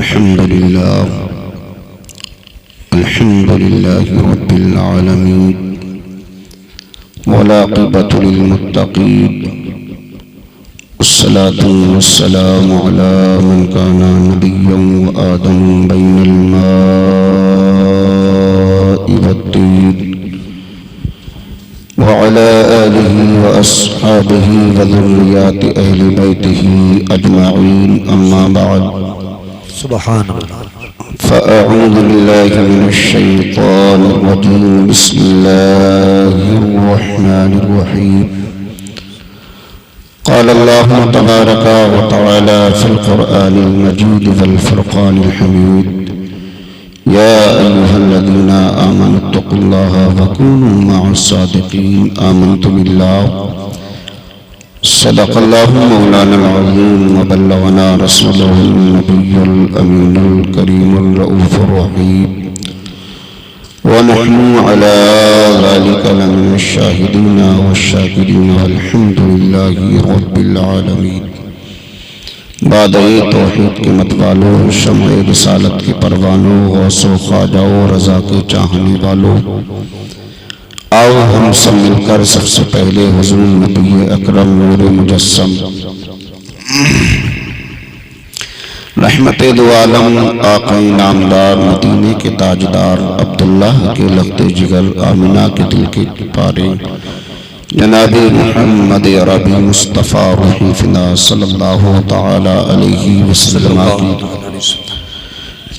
الحمد لله رب العالمين والعاقبة للمتقين والصلاة والسلام على من كان نبيا وآدم بين الماء والطين وعلى آله وأصحابه وذريات أهل بيته أجمعين أما بعد سبحان اللہ. فأعوذ بالله من الشيطان الرجيم بسم الله الرحمن الرحيم قال الله تبارك وتعالى في القرآن المجيد والفرقان الحميد يا أيها الذين آمنوا اتقوا الله وكونوا مع الصادقين آمنت بالله صدق الله مولانا العظيم وبلغنا رسوله النبي الأمين الكريم الرؤوف الرحيم ونحن على ذلك لمن الشاهدين والشاكرين والحمد لله رب العالمين. بعد توحید کے متوالو، شمع رسالت کے پروانوں، غوث و خواجہ و رضا کے چاہنے والوں، آؤ ہم سب مل کر سب سے پہلے حضور نبی اکرم نور مجسم رحمت دو عالم آقا نامدار مدینے کے تاجدار عبداللہ کے لخت جگر آمنہ کے دل کے پارے جناب محمد عربی مصطفیٰ روحی فنا صلی اللہ تعالی علیہ وسلم کی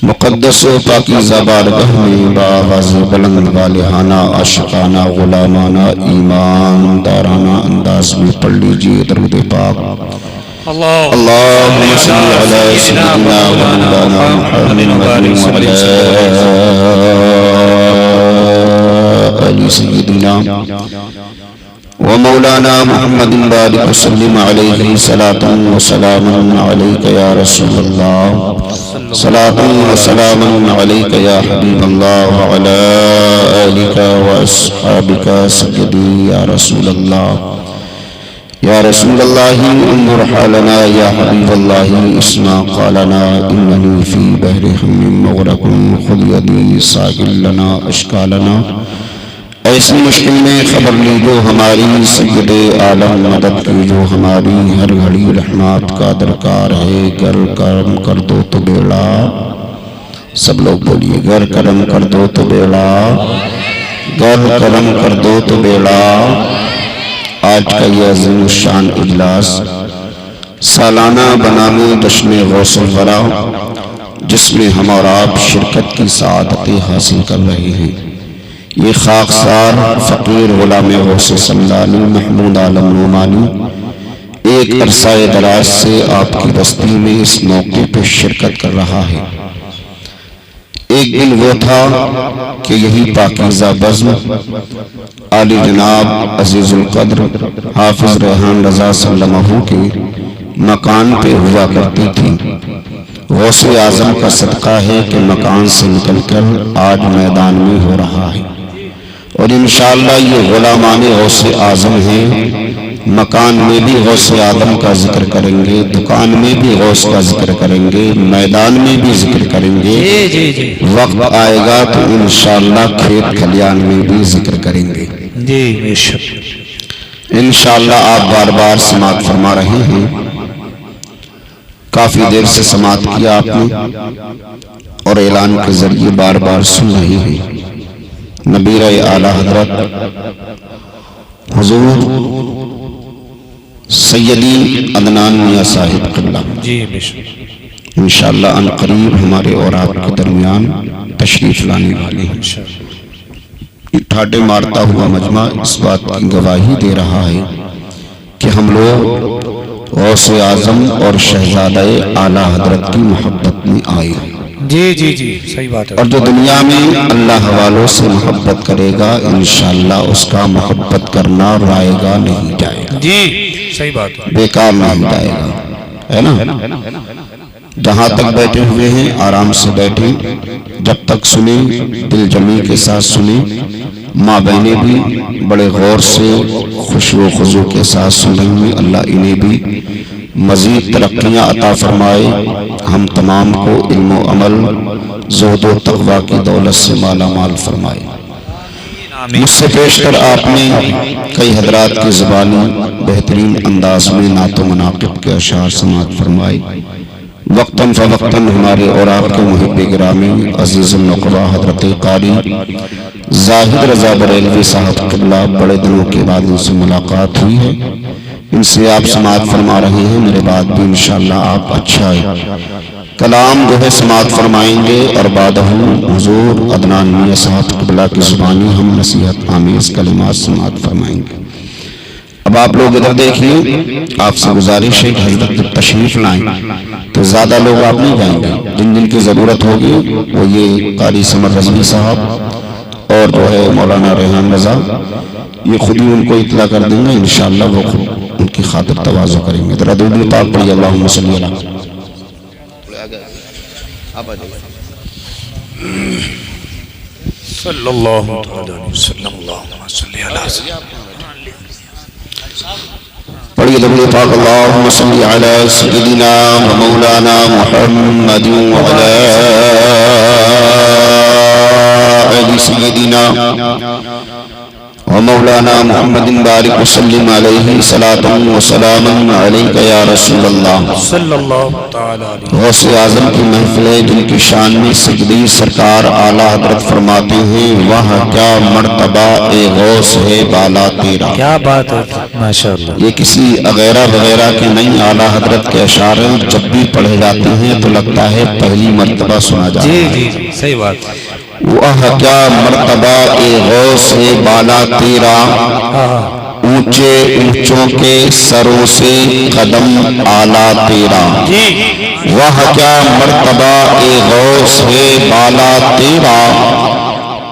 مقدس و پاکیزہ بارگاہ میں بآواز بلند والہانہ عاشقانہ غلامانہ ایمان دارانہ انداز میں پڑھ لیجئے درود پاک. اللہم صلی علی سیدنا و مولانا محمد وعلی آل سیدنا ومولانا محمد بارک وسلم علیہ صلاة و سلام علیک یا رسول اللہ صلاة و سلام علیک یا حبیب اللہ وعلی آلک و اصحابک سیدی یا رسول اللہ یا رسول اللہ انظر حالنا یا حبیب اللہ اسمع قالنا اننی فی بحر ہم مغرق خذ یدی ساحل لنا اشکالنا. ایسی مشکل میں خبر لی جو ہماری سید عالم مدد کی جو ہماری ہر گھڑی رحمات کا درکار ہے. گر کرم کر دو تو بیڑا، سب لوگ بولیے گر کرم کر دو تو بیڑا، گر کرم کر دو تو بیڑا. آج کا یہ عظیم الشان اجلاس سالانہ بنام جشن غوث الورا جس میں ہم اور آپ شرکت کی سعادتیں حاصل کر رہے ہیں. یہ خاکسار فقیر غلام غوث سمدانی محمود عالم نعمانی ایک عرصہ دراز سے آپ کی بستی میں اس موقع پہ شرکت کر رہا ہے. ایک دن وہ تھا کہ یہی پاکیزہ بزم عالی جناب عزیز القدر حافظ ریحان رضا سلمہ کے مکان پہ ہوا کرتی تھی. غوث اعظم کا صدقہ ہے کہ مکان سے نکل کر آج میدان میں ہو رہا ہے اور انشاءاللہ یہ غلامان غوث اعظم ہیں. مکان میں بھی غوث اعظم کا ذکر کریں گے، دکان میں بھی غوث کا ذکر کریں گے، میدان میں بھی ذکر کریں گے. وقت آئے گا تو انشاءاللہ کھیت کھلیان میں بھی ذکر کریں گے انشاءاللہ. آپ بار بار سماعت فرما رہے ہیں، کافی دیر سے سماعت کیا آپ نے اور اعلان کے ذریعے بار بار سن رہے ہیں. نبیر اعلیٰ حضرت حضور سیدی عدنان میاں صاحب قبلہ انشاءاللہ ان قریب ہمارے اور آپ کے درمیان تشریف لانے والے ہیں. ٹھاٹے مارتا ہوا مجمع اس بات کی گواہی دے رہا ہے کہ ہم لوگ غوث اعظم اور شہزادہ اعلیٰ حضرت کی محبت میں آئے ہیں. جی صحیح بات ہے. اور جو دنیا میں اللہ والوں سے محبت کرے گا انشاءاللہ اس کا محبت کرنا رائے گا نہیں جائے گا. جی صحیح بات ہے. بیکار نہیں جائے گا، ہے نا. جہاں تک بیٹھے ہوئے ہیں آرام سے بیٹھیں، جب تک سنیں دل جمی کے ساتھ سنیں. ماں بہنیں بھی بڑے غور سے خوشو و خضو کے ساتھ سن رہی ہیں. اللہ انہیں بھی مزید ترقیاں عطا فرمائے، ہم تمام کو علم و عمل، زہد و تقوی کی دولت سے مالا مال فرمائے۔ مجھ سے پیش کر آپ نے کئی حضرات کی زبانی بہترین انداز میں نعت و مناقب کے اشعار سماعت فرمائے۔ وقتاً فوقتاً ہمارے اور آپ کے محب گرامی عزیز النقبہ حضرت قاری زاہد رضا بریلوی صاحب قبلہ بڑے دنوں کے بعد ان سے ملاقات ہوئی ہے، ان سے آپ سماعت فرما رہے ہیں۔ میرے بعد بھی انشاءاللہ آپ اچھا کلام جو ہے سماعت فرمائیں گے، اور بعد حضور عدنان میاں صاحب قبلہ کی زبانی ہم نصیحت آمیز کلمات سماعت فرمائیں گے۔ اب آپ لوگ ادھر دیکھیے، آپ سے گزارش ہے کہ حضرت جب تشریف لائیں تو زیادہ لوگ آپ نہیں جائیں گے، جن جن کی ضرورت ہوگی وہ یہ قاری سمر رضوی صاحب اور جو ہے مولانا ریحان رضا، یہ خود ہی ان کو اطلاع کر دیں گے، انشاءاللہ وہ خود ان کی خاطر تواضع کریں گے۔ درود پاک پڑھیے، اللہم صلی اللہ علیہ صلی اللہ علیہ وسلم۔ اللہم صلی اللہ علیہ وسلم۔ پڑھیے درود پاک، اللہم صلی علی سیدنا و مولانا محمد وعلی آل سیدنا ومولانا محمد بارک وسلم علیہ صلاۃ و سلام علیک یا رسول اللہ۔ صلی اللہ تعالی علیہ غوث اعظم کی محفل ہے جن کی شان میں سجدی سرکار اعلیٰ حضرت فرماتے ہیں، وہاں کیا مرتبہ اے غوث ہے بالا تیرا۔ کیا بات ہے، ماشاءاللہ۔ یہ کسی وغیرہ وغیرہ کے نہیں، اعلیٰ حضرت کے اشعار ہیں، جب بھی پڑھے جاتے ہیں تو لگتا ہے پہلی مرتبہ سنا جاتا ہے۔ جی جی صحیح بات ہے۔ وہ کیا مرتبہ اے غوث ہے بالا تیرا، اونچے اونچوں کے سروں سے قدم اعلیٰ تیرا۔ وہ کیا مرتبہ اے غوث ہے بالا تیرا،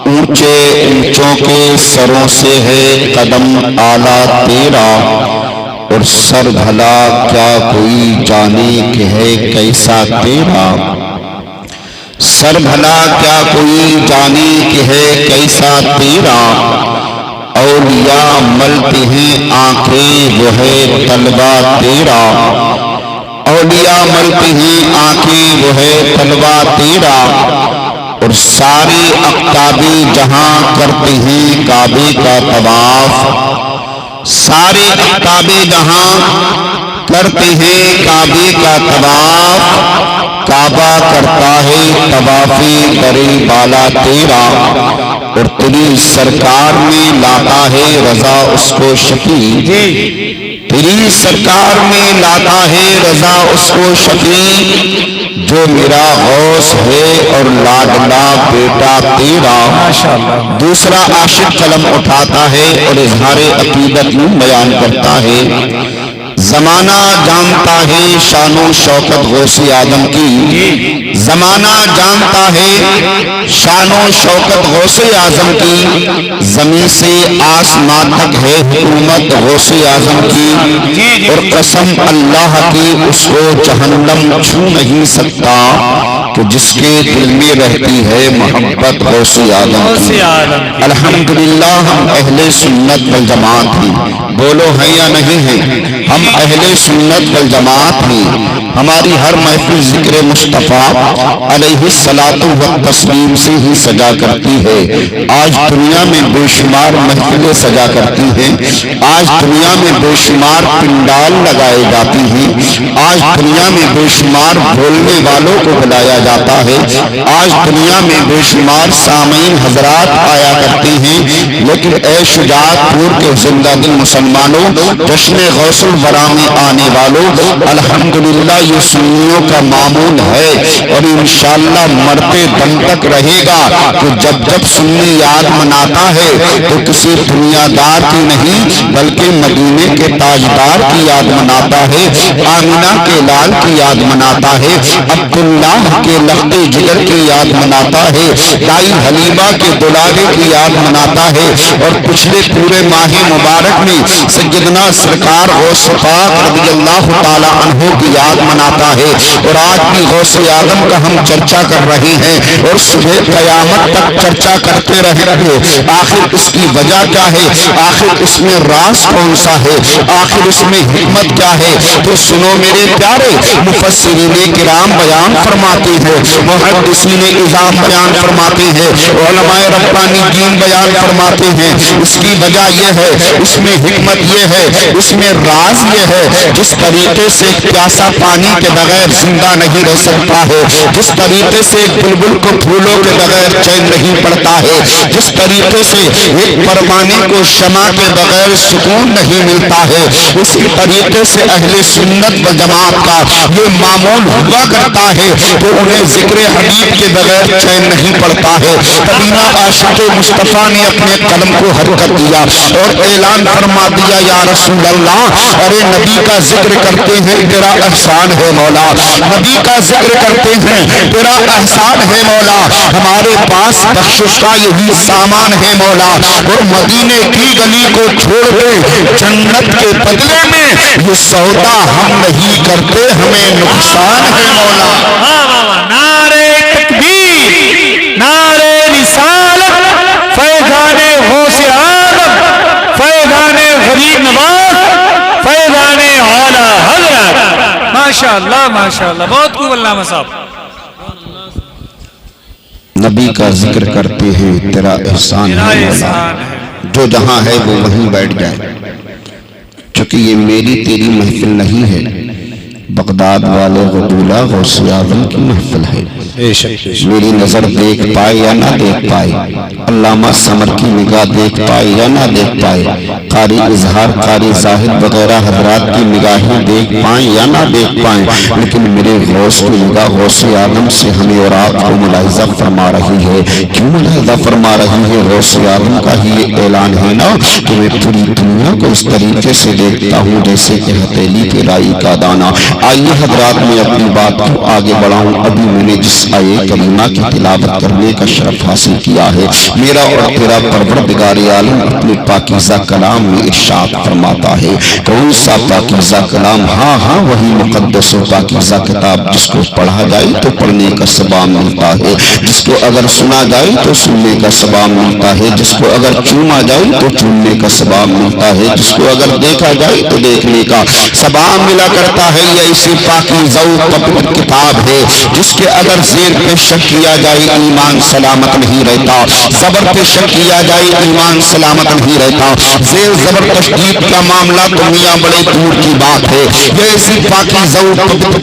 اونچے اونچوں کے سروں سے ہے قدم اعلیٰ تیرا، اور سر بھلا کیا کوئی جانے کہ ہے کیسا تیرا، سر بھلا کیا کوئی جانے کہ ہے کیسا تیرا، اولیاء ملتے ہیں آنکھیں وہ ہے طلبہ تیرا، اولیاء ملتے ہیں آنکھیں وہ ہے طلبہ تیرا، اور سارے اقطاب جہاں کرتے ہیں کعبے کا طواف، سارے اقطاب جہاں کرتے ہیں کعبے کا طواف، کعبہ کرتا ہے طواف درِ بالا تیرا، اور تیری سرکار میں لاتا ہے رضا اس کو شفیع، تیری سرکار میں لاتا ہے رضا اس کو شفیع، جو میرا غوث ہے اور لاڈلا بیٹا تیرا۔ دوسرا عاشق قلم اٹھاتا ہے اور اظہار عقیدت میں بیان کرتا ہے، زمانہ جانتا ہے شان و شوکت غوث اعظم کی، زمانہ جانتا ہے شان و شوکت غوث اعظم کی، زمین سے آسمان تک ہے حکومت غوث اعظم کی، اور قسم اللہ کی اس کو جہنم چھو نہیں سکتا کہ جس کے دل میں رہتی ہے محبت غوث اعظم کی۔ الحمدللہ ہم اہل سنت والجماعت ہیں، بولو ہیں یا نہیں ہیں، ہم اہل سنت والجماعت ہیں، ہماری ہر محفل ذکر مصطفیٰ علیہ الصلاۃ والتسلیم سے ہی سجا کرتی ہے۔ آج دنیا میں بے شمار محفلیں سجا کرتی ہیں، آج دنیا میں بے شمار پنڈال لگائے جاتی ہیں، آج دنیا میں بے شمار بولنے والوں کو بلایا جاتا ہے، آج دنیا میں بے شمار سامعین حضرات آیا کرتے ہیں، لیکن اے شجاعت پور کے زندہ دل مسلمانوں، جشن غوث الورا میں آنے والوں، الحمدللہ یہ سنیوں کا معمول ہے، اور انشاءاللہ مرتے دم تک رہے گا کہ جب جب سنی یاد مناتا ہے تو کسی دنیا دار کی نہیں بلکہ مدینے کے تاجدار کی یاد مناتا ہے، آمینہ کے لال کی یاد مناتا ہے، عبداللہ کے لخت جگر کی یاد مناتا ہے، دائی حلیمہ کے دلالے کی یاد مناتا ہے، اور پچھلے پورے ماہ مبارک میں سیدنا سرکار غوث پاک رضی اللہ تعالی عنہ کی یاد مناتا ہے. اور آج بھی غوث اعظم کا ہم چرچا کر رہے ہیں اور صبح قیامت تک چرچا کرتے رہیں گے. آخر اس کی وجہ کیا ہے؟ آخر اس میں راز کون سا ہے؟ آخر اس میں حکمت کیا ہے؟ تو سنو میرے پیارے، مفسرین کرام بیان فرماتے ہیں، محدثین اعظام بیان فرماتے ہیں، علماء ربانیین بیان فرماتے ہیں. اس کی وجہ یہ ہے، اس میں حکمت یہ ہے، اس میں راز یہ ہے، جس طریقے سے پیاسا پانی کے بغیر زندہ نہیں رہ سکتا ہے، جس طریقے سے ایک بلبل کو پھولوں کے بغیر چین نہیں پڑتا ہے، جس طریقے سے ایک پروانے کو شمع کے بغیر سکون نہیں ملتا ہے، اسی طریقے سے اہل سنت و جماعت کا یہ معمول ہوا کرتا ہے تو انہیں ذکر حبیب کے بغیر چین نہیں پڑتا ہے. کبینہ عاشق مصطفیٰ نے اپنے قلم کو حرکت دیا اور اعلان فرما دیا، یا رسول اللہ، ارے نبی کا ذکر کرتے ہیں تیرا احسان ہے مولا، نبی کا ذکر کرتے ہیں تیرا احسان ہے مولا، ہمارے پاس بخشش کا یہی سامان ہے مولا، اور مدینے کی گلی کو چھوڑ کے جنت کے بدلے میں یہ سودا ہم نہیں کرتے، ہمیں نقصان ہے مولا. نعرہ تکبیر، نعرہ رسالت، فیضان غوث اعظم، فیضان غریب نواز، فیضان اعلی حضرت. ماشاءاللہ ماشاءاللہ، بہت خوب علامہ صاحب. نبی کا ذکر کرتے ہیں تیرا احسان ہے مولا، جو جہاں ہے وہ وہیں بیٹھ جائے. چونکہ یہ میری تیری محفل نہیں ہے، بغداد والے غدولہ غوث اعظم کی محفل ہے. میری نظر دیکھ پائے یا نہ دیکھ پائے، علامہ سمر کی نگاہ دیکھ پائے یا نہ دیکھ پائے، قاری اظہار، قاری زاہد وغیرہ حضرات کی نگاہیں دیکھ پائیں یا نہ دیکھ پائیں، لیکن میرے غوث کی نگاہ غوث اعظم سے ہمیں اور آپ کو ملاحظہ فرما رہی ہے. کیوں ملاحظہ فرما رہی ہے؟ غوث اعظم کا ہی یہ اعلان ہے نا کہ میں پوری دنیا کو اس طریقے سے دیکھتا ہوں جیسے کہ ہتھیلی کے رائی کا دانہ. آئیے حضرات میں اپنی بات کو آگے بڑھاؤں. ابھی میں نے جس آیے کریمہ کی تلاوت کرنے کا شرف حاصل کیا ہے، میرا اور تیرا پروردگار عالم اپنے پاکیزہ کلام میں ارشاد فرماتا ہے. کون سا پاکیزہ کلام؟ ہاں ہاں وہی مقدس و پاکیزہ کتاب جس کو پڑھا جائے تو پڑھنے کا ثواب ملتا ہے، جس کو اگر سنا جائے تو سننے کا ثواب ملتا ہے، جس کو اگر چوما جائے تو چومنے کا ثواب ملتا ہے، جس کو اگر دیکھا جائے تو دیکھنے کا ثواب ملا کرتا ہے. یہ ایسی پاکیزہ و کتاب ہے جس کے اگر زیر پہ شک کیا جائے ایمان سلامت نہیں رہتا، زبر پہ شک کیا جائے ایمان سلامت نہیں رہتا. زیر زبر تشدید کا معاملہ تو میاں بڑے دور کی بات ہے. یہ ایسی پاکیزہ و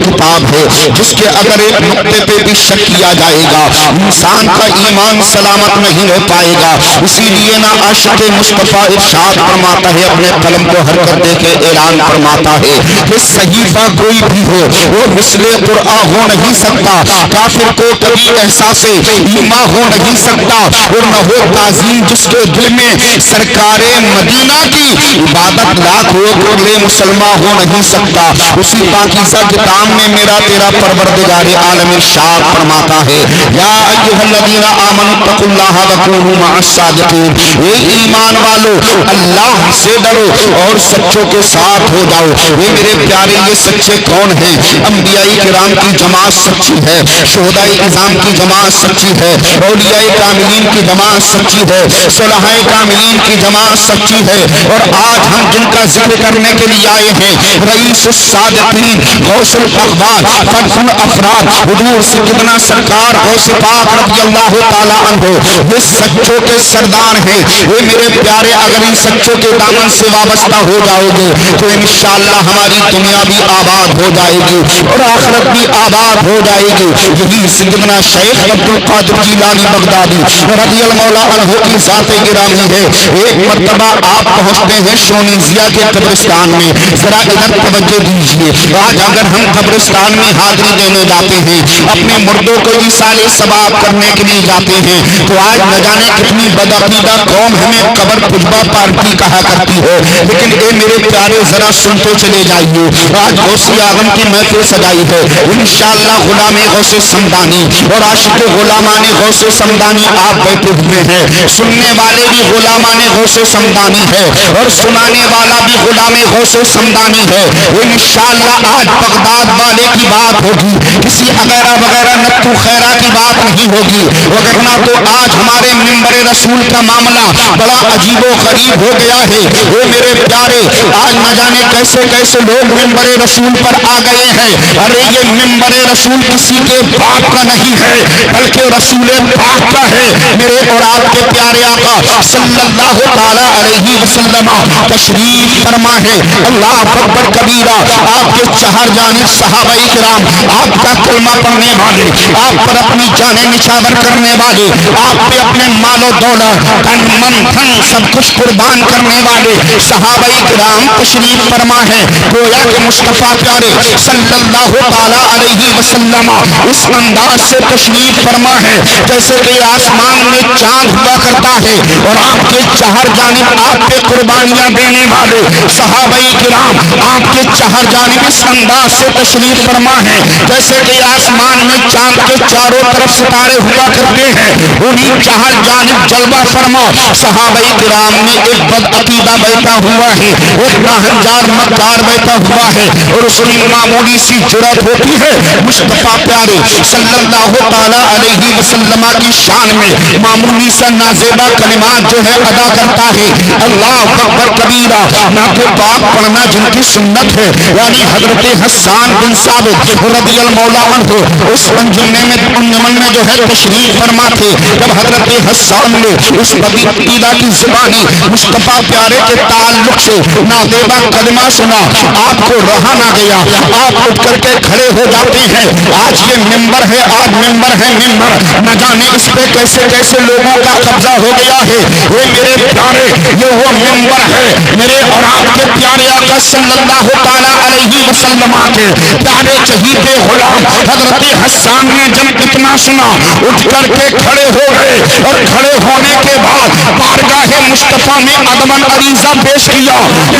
کتاب ہے جس کے اگر ایک نقطے پہ بھی شک کیا جائے گا انسان کا ایمان سلامت نہیں رہ پائے گا. اسی لیے نہ عاشق مصطفیٰ ارشاد فرماتا ہے، اپنے قلم کو حرکت دے کے اعلان فرماتا ہے کہ صحیفہ کوئی بھی ہو وہ مثل قرآن ہو نہیں سکتا، کافر کو کبھی احساس ایمان ہو نہیں سکتا، اور نہ ہو تعظیم جس کے دل میں سرکار مدینہ کی عبادت لاکھ ہو گولے مسلمان ہو نہیں سکتا. اسی پاکیزہ کتاب میں میرا تیرا پروردگار عالم ارشاد فرماتا ہے، یا ایھا الذین آمنوا اتقوا اللہ وکونوا مع الصادقین. اے ایمان والو اللہ سے ڈرو اور سچوں کے ساتھ ہو جاؤ. یہ میرے پیارے یہ سچے کون ہیں؟ انبیاء کرام کی جماعت سچی ہے، شہداء اعظام کی جماعت سچی ہے، اولیاء کاملین کی جماعت سچی ہے، صلحاء کاملین کی جماعت سچی ہے. اور آج ہم جن کا ذکر کرنے کے لیے آئے ہیں، رئیس الصادقین، غوث الاقوام، فرد الافراد، حضور سیدنا سرکار غوث پاک رضی اللہ تعالی عنہ، یہ سچوں کے سردار ہیں. یہ میرے پیارے اگر ان سچوں کے دامن سے وابستہ ہو جاؤ گے تو انشاءاللہ ہماری دنیا بھی آباد ہو جائے گی اور آخرت بھی آباد ہو جائے گی. یہی سیدنا شیخ عبد القادر جیلانی بغدادی رضی اللہ عنہ کی ذات گرامی ہے. ایک مرتبہ آپ پہنچتے ہیں شونیزیا کے قبرستان میں. ذرا ادھر توجہ دیجیے. آج اگر ہم قبرستان میں حاضری دینے جاتے ہیں، اپنے مردوں کو ایصال ثواب کرنے کے لیے جاتے ہیں، تو آج نہ جانے کتنی بدعقیدہ قوم ہمیں قبر پجبا پارٹی کہا کرتی ہے. لیکن اے میرے پیارے ذرا سنتے چلے جائیے. آج غوث غوثی اعظم کی محفل سجائی ہے، انشاءاللہ غلام غوث سمدانی اور عاشق غلامان غوث سمدانی آپ بیٹھے ہوئے ہیں، سننے والے بھی غلامان غوث سمدانی ہے اور سنانے والا بھی غلام غوث سمدانی ہے۔ انشاءاللہ آج بغداد والے کی بات ہوگی، کسی وغیرہ وغیرہ نتو خیرہ کی بات نہیں ہوگی، وگرنہ تو آج ہمارے منبر رسول کا معاملہ بڑا عجیب و غریب ہو گیا ہے۔ وہ میرے پیارے، آج نہ جانے کیسے کیسے لوگ منبر رسول پر آ گئے ہیں۔ ارے یہ منبر رسول کسی کے باپ کا نہیں ہے بلکہ رسول پاک کا ہے۔ میرے اور آپ کے پیارے آقا صلی اللہ تعالی علیہ وسلم تشریف فرما ہے۔ اللہ اکبر کبیرہ، آپ کے چہار جانب صحابہ کرام، آپ کا کلمہ پڑھنے والے، آپ پر اپنی جانیں نچھاور کرنے والے، آپ پہ اپنے مال و دولت تن من دھن سب کچھ قربان کرنے والے صحابہ کرام تشریف فرما ہے۔ گویا کہ مصطفیٰ پیارے صلی اللہ تعالی علیہ وسلم اس انداز سے تشریف فرما ہے جیسے کہ آسمان میں چاند ہوا کرتا ہے اور آپ کے چہار جانب آپ پہ قربانیاں دینے والے صحابہ کرام آپ کے چہار جانب اس انداز سے تشریف فرما ہے جیسے کہ آسمان میں چاند کے چاروں طرف ستارے ہوا کرتے ہیں، انہیں چہار جانب جلوہ فرما صحابہ کرام میں ایک بدعقیدہ بیٹھا ہوا ہے، ایک ناہنجار مکار بیٹھا ہوا ہے اور اس کی معمولی سی جرات ہوتی ہے مصطفیٰ پیارے صلی اللہ تعالی علیہ وسلم کی شان میں معمولی سا نازیبہ کلمات جو ہے ادا کرتا ہے۔ اللہ اکبر کبیرہ، نعت پاک پڑھنا جن کی سنت ہے، یعنی حضرت حسان بن ثابت رضی اللہ عنہ اس انجمن میں جو ہے تشریف فرما تھے۔ جب حضرت حسان نے اس عقیدہ کی زبانی مصطفیٰ پیارے کے تعلق سے نازیبہ کلمہ سنا، آپ کو رہا نہ گیا، آپ اٹھ کر کے کھڑے ہو جاتے ہیں۔ آج یہ منبر ہے، آج منبر ہے، منبر نہ جانے اس پہ کیسے کیسے لوگوں کا قبضہ ہو گیا ہے۔ وہ میرے پیارے، یہ وہ منبر ہے میرے اور آپ کے پیارے آقا صلی اللہ تعالی علیہ وسلم کے پیارے چہیتے غلام حضرت حسان نے جب اتنا سنا اٹھ کر کے کھڑے ہو گئے اور کھڑے ہونے کے بعد بارگاہ مصطفیٰ میں ادمن عریضہ پیش کیا،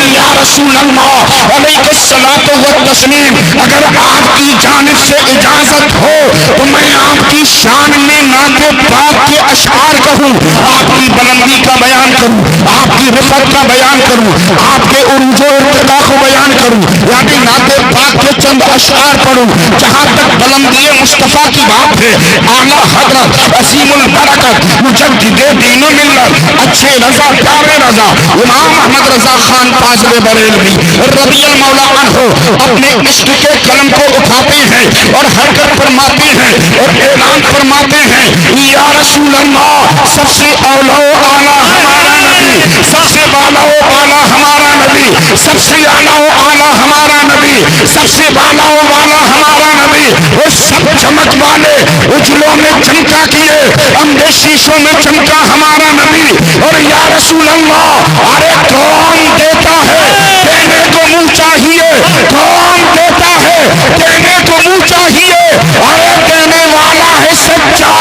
یا رسول اللہ علیہ الصلوۃ والتسلیم، اگر آپ کی جانب سے اجازت ہو تو میں آپ کی شان میں نعت پاک کے اشعار کہوں، آپ کی بلندی کا بیان کروں، آپ کی رفعت کا بیان کروں، آپ کے عروج و ارتقاء کو بیان کروں، یعنی نعت پاک کے چند اشعار پڑھوں۔ جہاں تک بلندی مصطفیٰ کی بات ہے، اعلیٰ حضرت عظیم البرکت مجدد دین و ملت اچھے رضا پیارے رضا امام احمد رضا خان فاضل بریلوی رضی اللہ عنہ اپنے عشق کے قلم کو اٹھاتے ہیں اور حرکت فرماتے ہیں اور اعلان فرماتے ہیں، یا رسول اللہ، سب سے اولا و اعلیٰ ہمارا نبی، سب سے بالا و بالا ہمارا نبی، سب سے اعلیٰ و اعلیٰ ہمارا نبی، سب سے بالا و بالا ہمارا نبی، وہ سب چمک والے اجلوں میں چمکا کیے اندھے شیشوں میں چمکا ہمارا نبی۔ اور یا رسول اللہ، ارے کون دیتا ہے؟ دینے کو منہ چاہیے، کون دیتا ہے؟ دینے کو منہ چاہیے، ارے دینے والا ہے سچا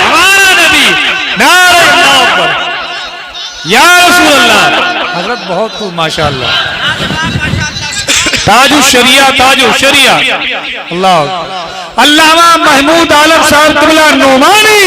ہمارا نبی، نعرہ اکبر، یا رسول اللہ۔ حضرت بہت خوب، ماشاءاللہ، تاج الشریعہ، تاج الشریعہ، اللہ علامہ محمود عالم صاحب قبلہ نعمانی،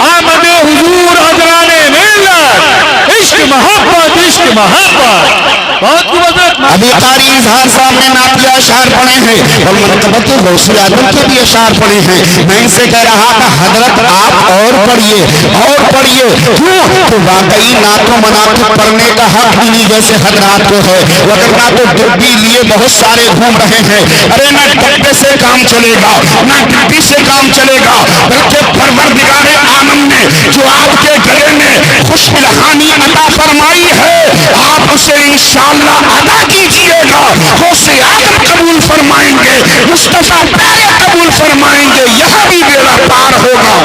آمد حضور حضران ملت، عشق محبت، عشق محبت، بہت خوب حضرت۔ ابھی قاری اظہار صاحب نے نعتیہ اشعار پڑھے ہیں اور منقبت غوث اعظم کے بھی اشعار پڑھے ہیں۔ میں ان سے کہہ رہا تھا حضرت آپ اور پڑھیے اور پڑھیے، کیوں تو واقعی نعت و مناقب پڑھنے کا حق انہی جیسے حضرات کو ہے، وگرنہ تو ڈبی لیے بہت سارے گھوم رہے ہیں۔ ارے نہ ڈبے سے کام چلے گا، نہ ڈبی سے کام چلے گا، بلکہ پروردگار عالم نے جو آپ کے گلے میں خوش الہانی عطا فرمائی ہے، آپ اسے انشاءاللہ ادا کیجئے گا۔ غوث اعظم قبول فرمائیں گے، مصطفیٰ پیارے قبول فرمائیں گے، یہاں بھی بیڑا پار ہوگا۔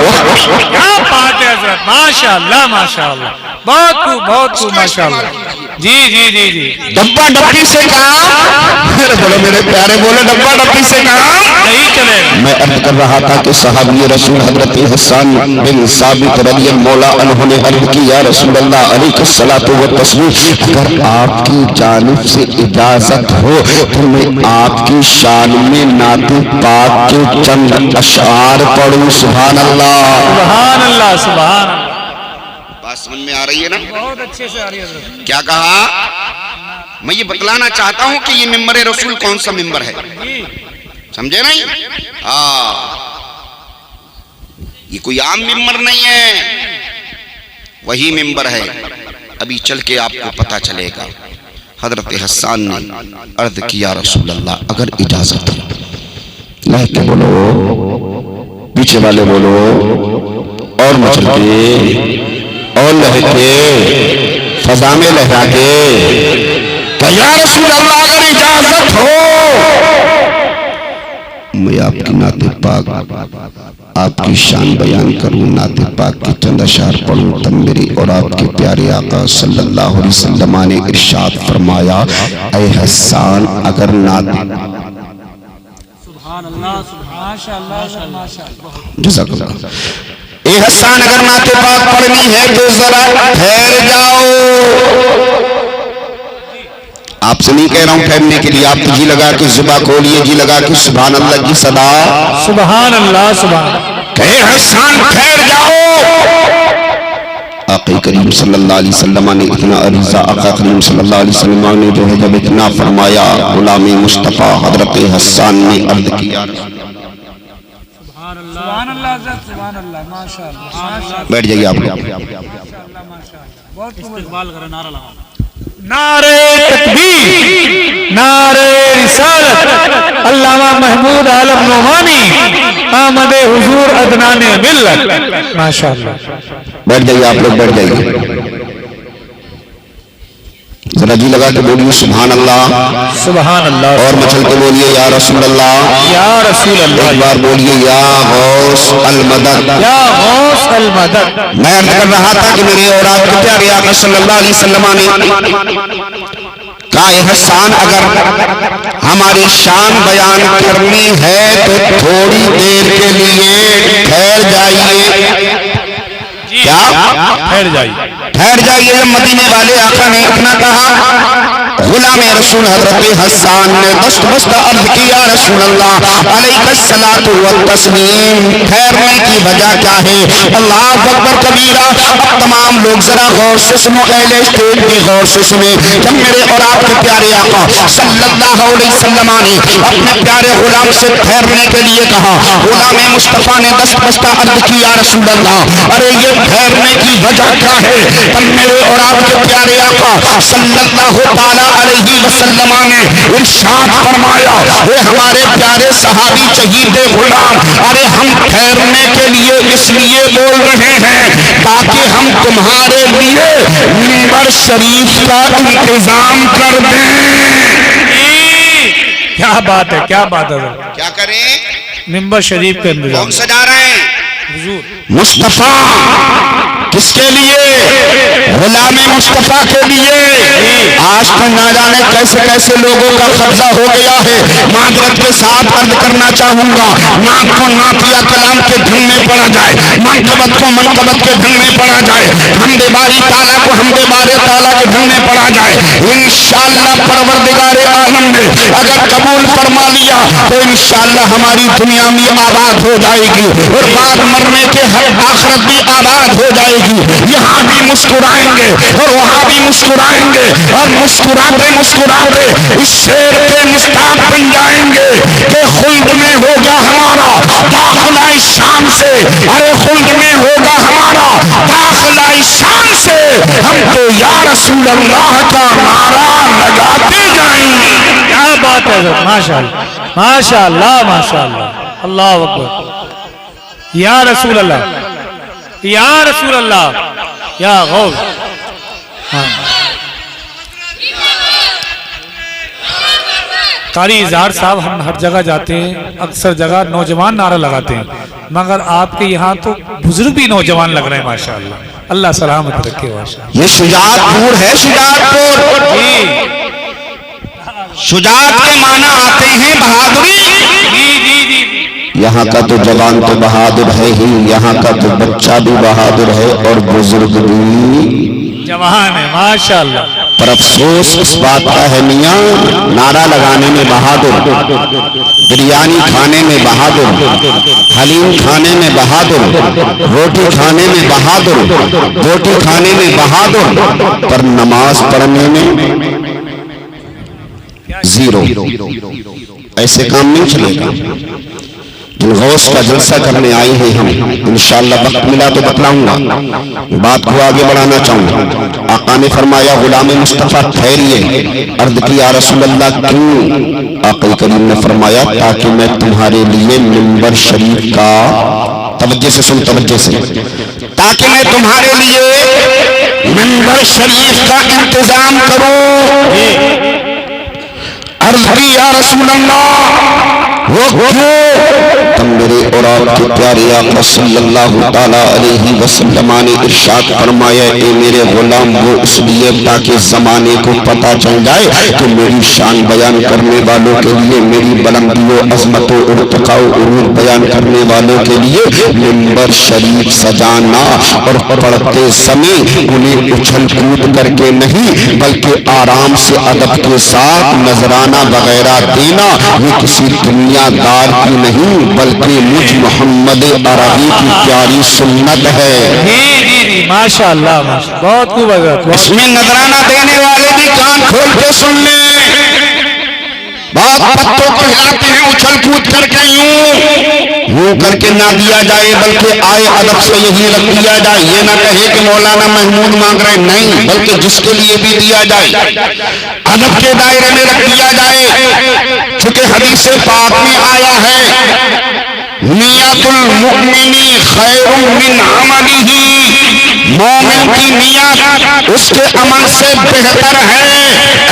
کیا بات ہے حضرت، ماشاءاللہ ماشاءاللہ، بہت خوب، بہت خوب، ماشاءاللہ۔ جی جی جی جی ڈبا ڈبی سے کام، بولو میرے پیارے، بولے ڈبا ڈبی سے کام نہیں چلے گا۔ میں عرض کر رہا تھا کہ صحابی رسول حضرت حسان بن ثابت رضی اللہ عنہ نے عرض کی یا رسول اللہ علیہ الصلوۃ والتسلیم، اگر آپ کی جانب سے اجازت ہو تو میں آپ کی شان میں نعت پاک کے چند اشعار پڑھوں۔ سبحان اللہ، سبحان اللہ، سبحان اللہ۔ بات سمجھ میں آ رہی ہے نا؟ بہت اچھے سے آ رہی ہے حضرت۔ کیا کہا؟ میں یہ بتلانا چاہتا ہوں کہ یہ ممبر رسول کون سا ممبر ہے، سمجھے نہیں؟ یہ کوئی عام ممبر نہیں ہے، وہی ممبر ہے، ابھی چل کے آپ کو پتا چلے گا۔ حضرت حسان نے عرض کیا رسول اللہ اگر اجازت ہو، لہتے بولو، پیچھے والے بولو، اور مچلتے اور لہتے فضا میں لہراتے کہ یا رسول اللہ اگر اجازت ہو میں آپ کی نعت پاک، آپ کی شان بیان کروں، نعت پاک کی چند اشعار پڑھوں، تب میری اور آپ کے پیارے آقا صلی اللہ علیہ وسلم نے ارشاد فرمایا اے حسان اگر نعت، سبحان اللہ، ماشاء اللہ، ماشاء اللہ، جزاک اللہ، اے حسان اگر نعت پاک پڑھنی ہے تو ذرا ٹھہر جاؤ۔ آپ سے نہیں کہہ رہا ہوں ٹھہرنے کے لیے، آپ جی لگا کے زبا کھولیے، جی لگا کے سبحان اللہ کی صدا، سبحان اللہ، سبحان اللہ، کہ حسان ٹھہر جاؤ۔ آقا کریم صلی اللہ علیہ وسلم نے اتنا عریضہ، آقا کریم صلی اللہ علیہ وسلم نے جو ہے جب اتنا فرمایا، غلام مصطفیٰ حضرت حسان نے عرض کیا سبحان اللہ، سبحان اللہ، ماشاء اللہ، بیٹھ جائیے آپ لوگ۔ بہت استقبال کریں، نعرہ لگاؤ، نعرہ تکبیر، نعرہ رسالت، علامہ محمود عالم نعمانی، آمد حضور عدنان ملت، ماشاءاللہ۔ بیٹھ جائیے آپ لوگ، بیٹھ جائیے، ذرا جی لگا کے بولیے سبحان اللہ، سبحان اللہ، اور مچل کے بولیے یا رسول اللہ، یا رسول اللہ، ایک بار بولیے یا غوث المدد، یا غوث المدد۔ میں عرض کر رہا تھا کہ میرے اور آپ کے پیارے آقا صلی اللہ علیہ وسلم نے کہا اے حسان اگر ہماری شان بیان کرنی ہے تو تھوڑی دیر کے لیے ٹھہر جائیے۔ کیا؟ ٹھہر جائیے، ٹھہر جائیے۔ مدینے والے آقا نے اتنا کہا، غلام رسول حضرت حسان نے دست بست عرض کیا رسول اللہ علیہ الصلوۃ والتسلیم، ٹھہرنے کی وجہ کیا ہے؟ اللہ اکبر کبیرہ۔ اب تمام لوگ ذرا غور سے سنو، اہل اسٹیج بھی غور سے سنیں۔ جب میرے اور آپ کے پیارے آقا صلی اللہ علیہ وسلم نے اپنے پیارے غلام سے ٹھہرنے کے لیے کہا، غلام مصطفیٰ نے دست بست عرض کیا رسول اللہ ارے یہ ٹھہرنے کی وجہ کیا ہے؟ تب میرے اور آپ کے پیارے آقا صلی اللہ تعالیٰ علیہ وسلم نے ارشاد فرمایا اے ہمارے پیارے صحابی شہید غلام، ارے ہم ٹھہرنے کے لیے اس لیے بول رہے ہیں تاکہ ہم تمہارے لیے منبر شریف کا انتظام کر دیں۔ کیا بات ہے، کیا بات ہے، کیا کریں؟ منبر شریف کے اندر کون سجا رہے ہیں؟ حضور مصطفیٰ کس کے لیے؟ غلام مصطفیٰ کے لیے۔ آج تو نہ جانے کیسے کیسے لوگوں کا قبضہ ہو گیا ہے۔ معذرت کے ساتھ عرض کرنا چاہوں گا، نعت کو نعت یا کلام کے دھن میں پڑھا جائے، منقبت کو منقبت کے دھن میں پڑھا جائے، حمد باری تعالیٰ کو حمد باری تعالیٰ کے دھن میں پڑھا جائے، انشاءاللہ پروردگار عالم نے اگر قبول فرما لیا تو انشاءاللہ ہماری دنیا بھی آباد ہو جائے گی اور بعد مرنے کے ہر آخرت بھی آباد ہو جائے گی۔ یہاں بھی مسکرائیں گے اور وہاں بھی مسکرائیں گے، اور مسکراتے مسکراتے اس شعر کے مستاق بن جائیں گے کہ خلد میں ہوگا ہمارا داخلہ شان سے، ارے خلد میں ہوگا ہمارا داخلہ شان سے، ہم تو یا رسول اللہ کا نعرہ لگاتے جائیں گے۔ کیا بات ہے، ماشاء اللہ، ماشاء اللہ، ماشاء اللہ، اللہ اکبر، یا رسول اللہ، یا رسول اللہ، یا غوث۔ قاری اظہار صاحب ہم ہر جگہ جاتے ہیں، اکثر جگہ نوجوان نعرہ لگاتے ہیں، مگر آپ کے یہاں تو بزرگ بھی نوجوان لگ رہے ہیں، ماشاءاللہ۔ اللہ سلامت رکھے واشا یہ شجاعت پور ہے، شجاعت پور۔ شجاعت کے معنی آتے ہیں بہادری۔ یہاں کا تو جوان تو بہادر ہے ہی، یہاں کا تو بچہ بھی بہادر ہے اور بزرگ بھی جوان ہے ماشاءاللہ۔ پر افسوس اس بات کا ہے میاں، نعرہ لگانے میں بہادر، بریانی کھانے میں بہادر، حلیم کھانے میں بہادر، روٹی کھانے میں بہادر، روٹی کھانے میں بہادر، پر نماز پڑھنے میں زیرو۔ ایسے کام نہیں چلے گا۔ غوث کا جلسہ کرنے آئے ہیں ہم، انشاءاللہ وقت ملا تو بتلاؤں گا، بات کو آگے بڑھانا چاہوں گا۔ آقا نے فرمایا غلام مصطفیٰ ٹھہریے، عرض کی یا رسول اللہ کیوں؟ آقا کریم نے فرمایا تاکہ میں تمہارے لیے منبر شریف کا، توجہ سے سن، توجہ سے، تاکہ میں تمہارے لیے منبر شریف کا انتظام کروں۔ عرض کی یا رسول اللہ وہ کیوں؟ تم میرے اور آپ کے پیارے آقا صلی اللہ تعالیٰ علیہ وسلم نے ارشاد فرمایا اے میرے غلام وہ اس لیے تاکہ زمانے کو پتہ چل جائے کہ میری شان بیان کرنے والوں کے لیے، میری بلندی و عظمت و ارتقاء و عروج بیان کرنے والوں کے لیے منبر شریف سجانا، اور پڑھتے سمے انہیں اچھل کود کر کے نہیں بلکہ آرام سے ادب کے ساتھ نذرانہ وغیرہ دینا، یہ کسی دنیا دار کی نہیں بلکہ مجھ محمد عربی کی پیاری سنت ہے۔ ماشاءاللہ بہت خوب ہے۔ اس میں نذرانہ دینے والے بھی کان کھول کے سن لیں۔ بہت پتوں کو ہلاتے ہیں اچھل کود کر کے، یوں کر کے نہ دیا جائے بلکہ آئے ادب سے یہی رکھ دیا جائے۔ یہ نہ کہے کہ مولانا محمود مانگ رہے، نہیں، بلکہ جس کے لیے بھی دیا جائے ادب کے دائرے میں رکھ دیا جائے۔ چونکہ حدیث پاک میں آیا ہے نیت المؤمن خیر من عملہ، مومن کی نیت اس کے عمل سے بہتر ہے۔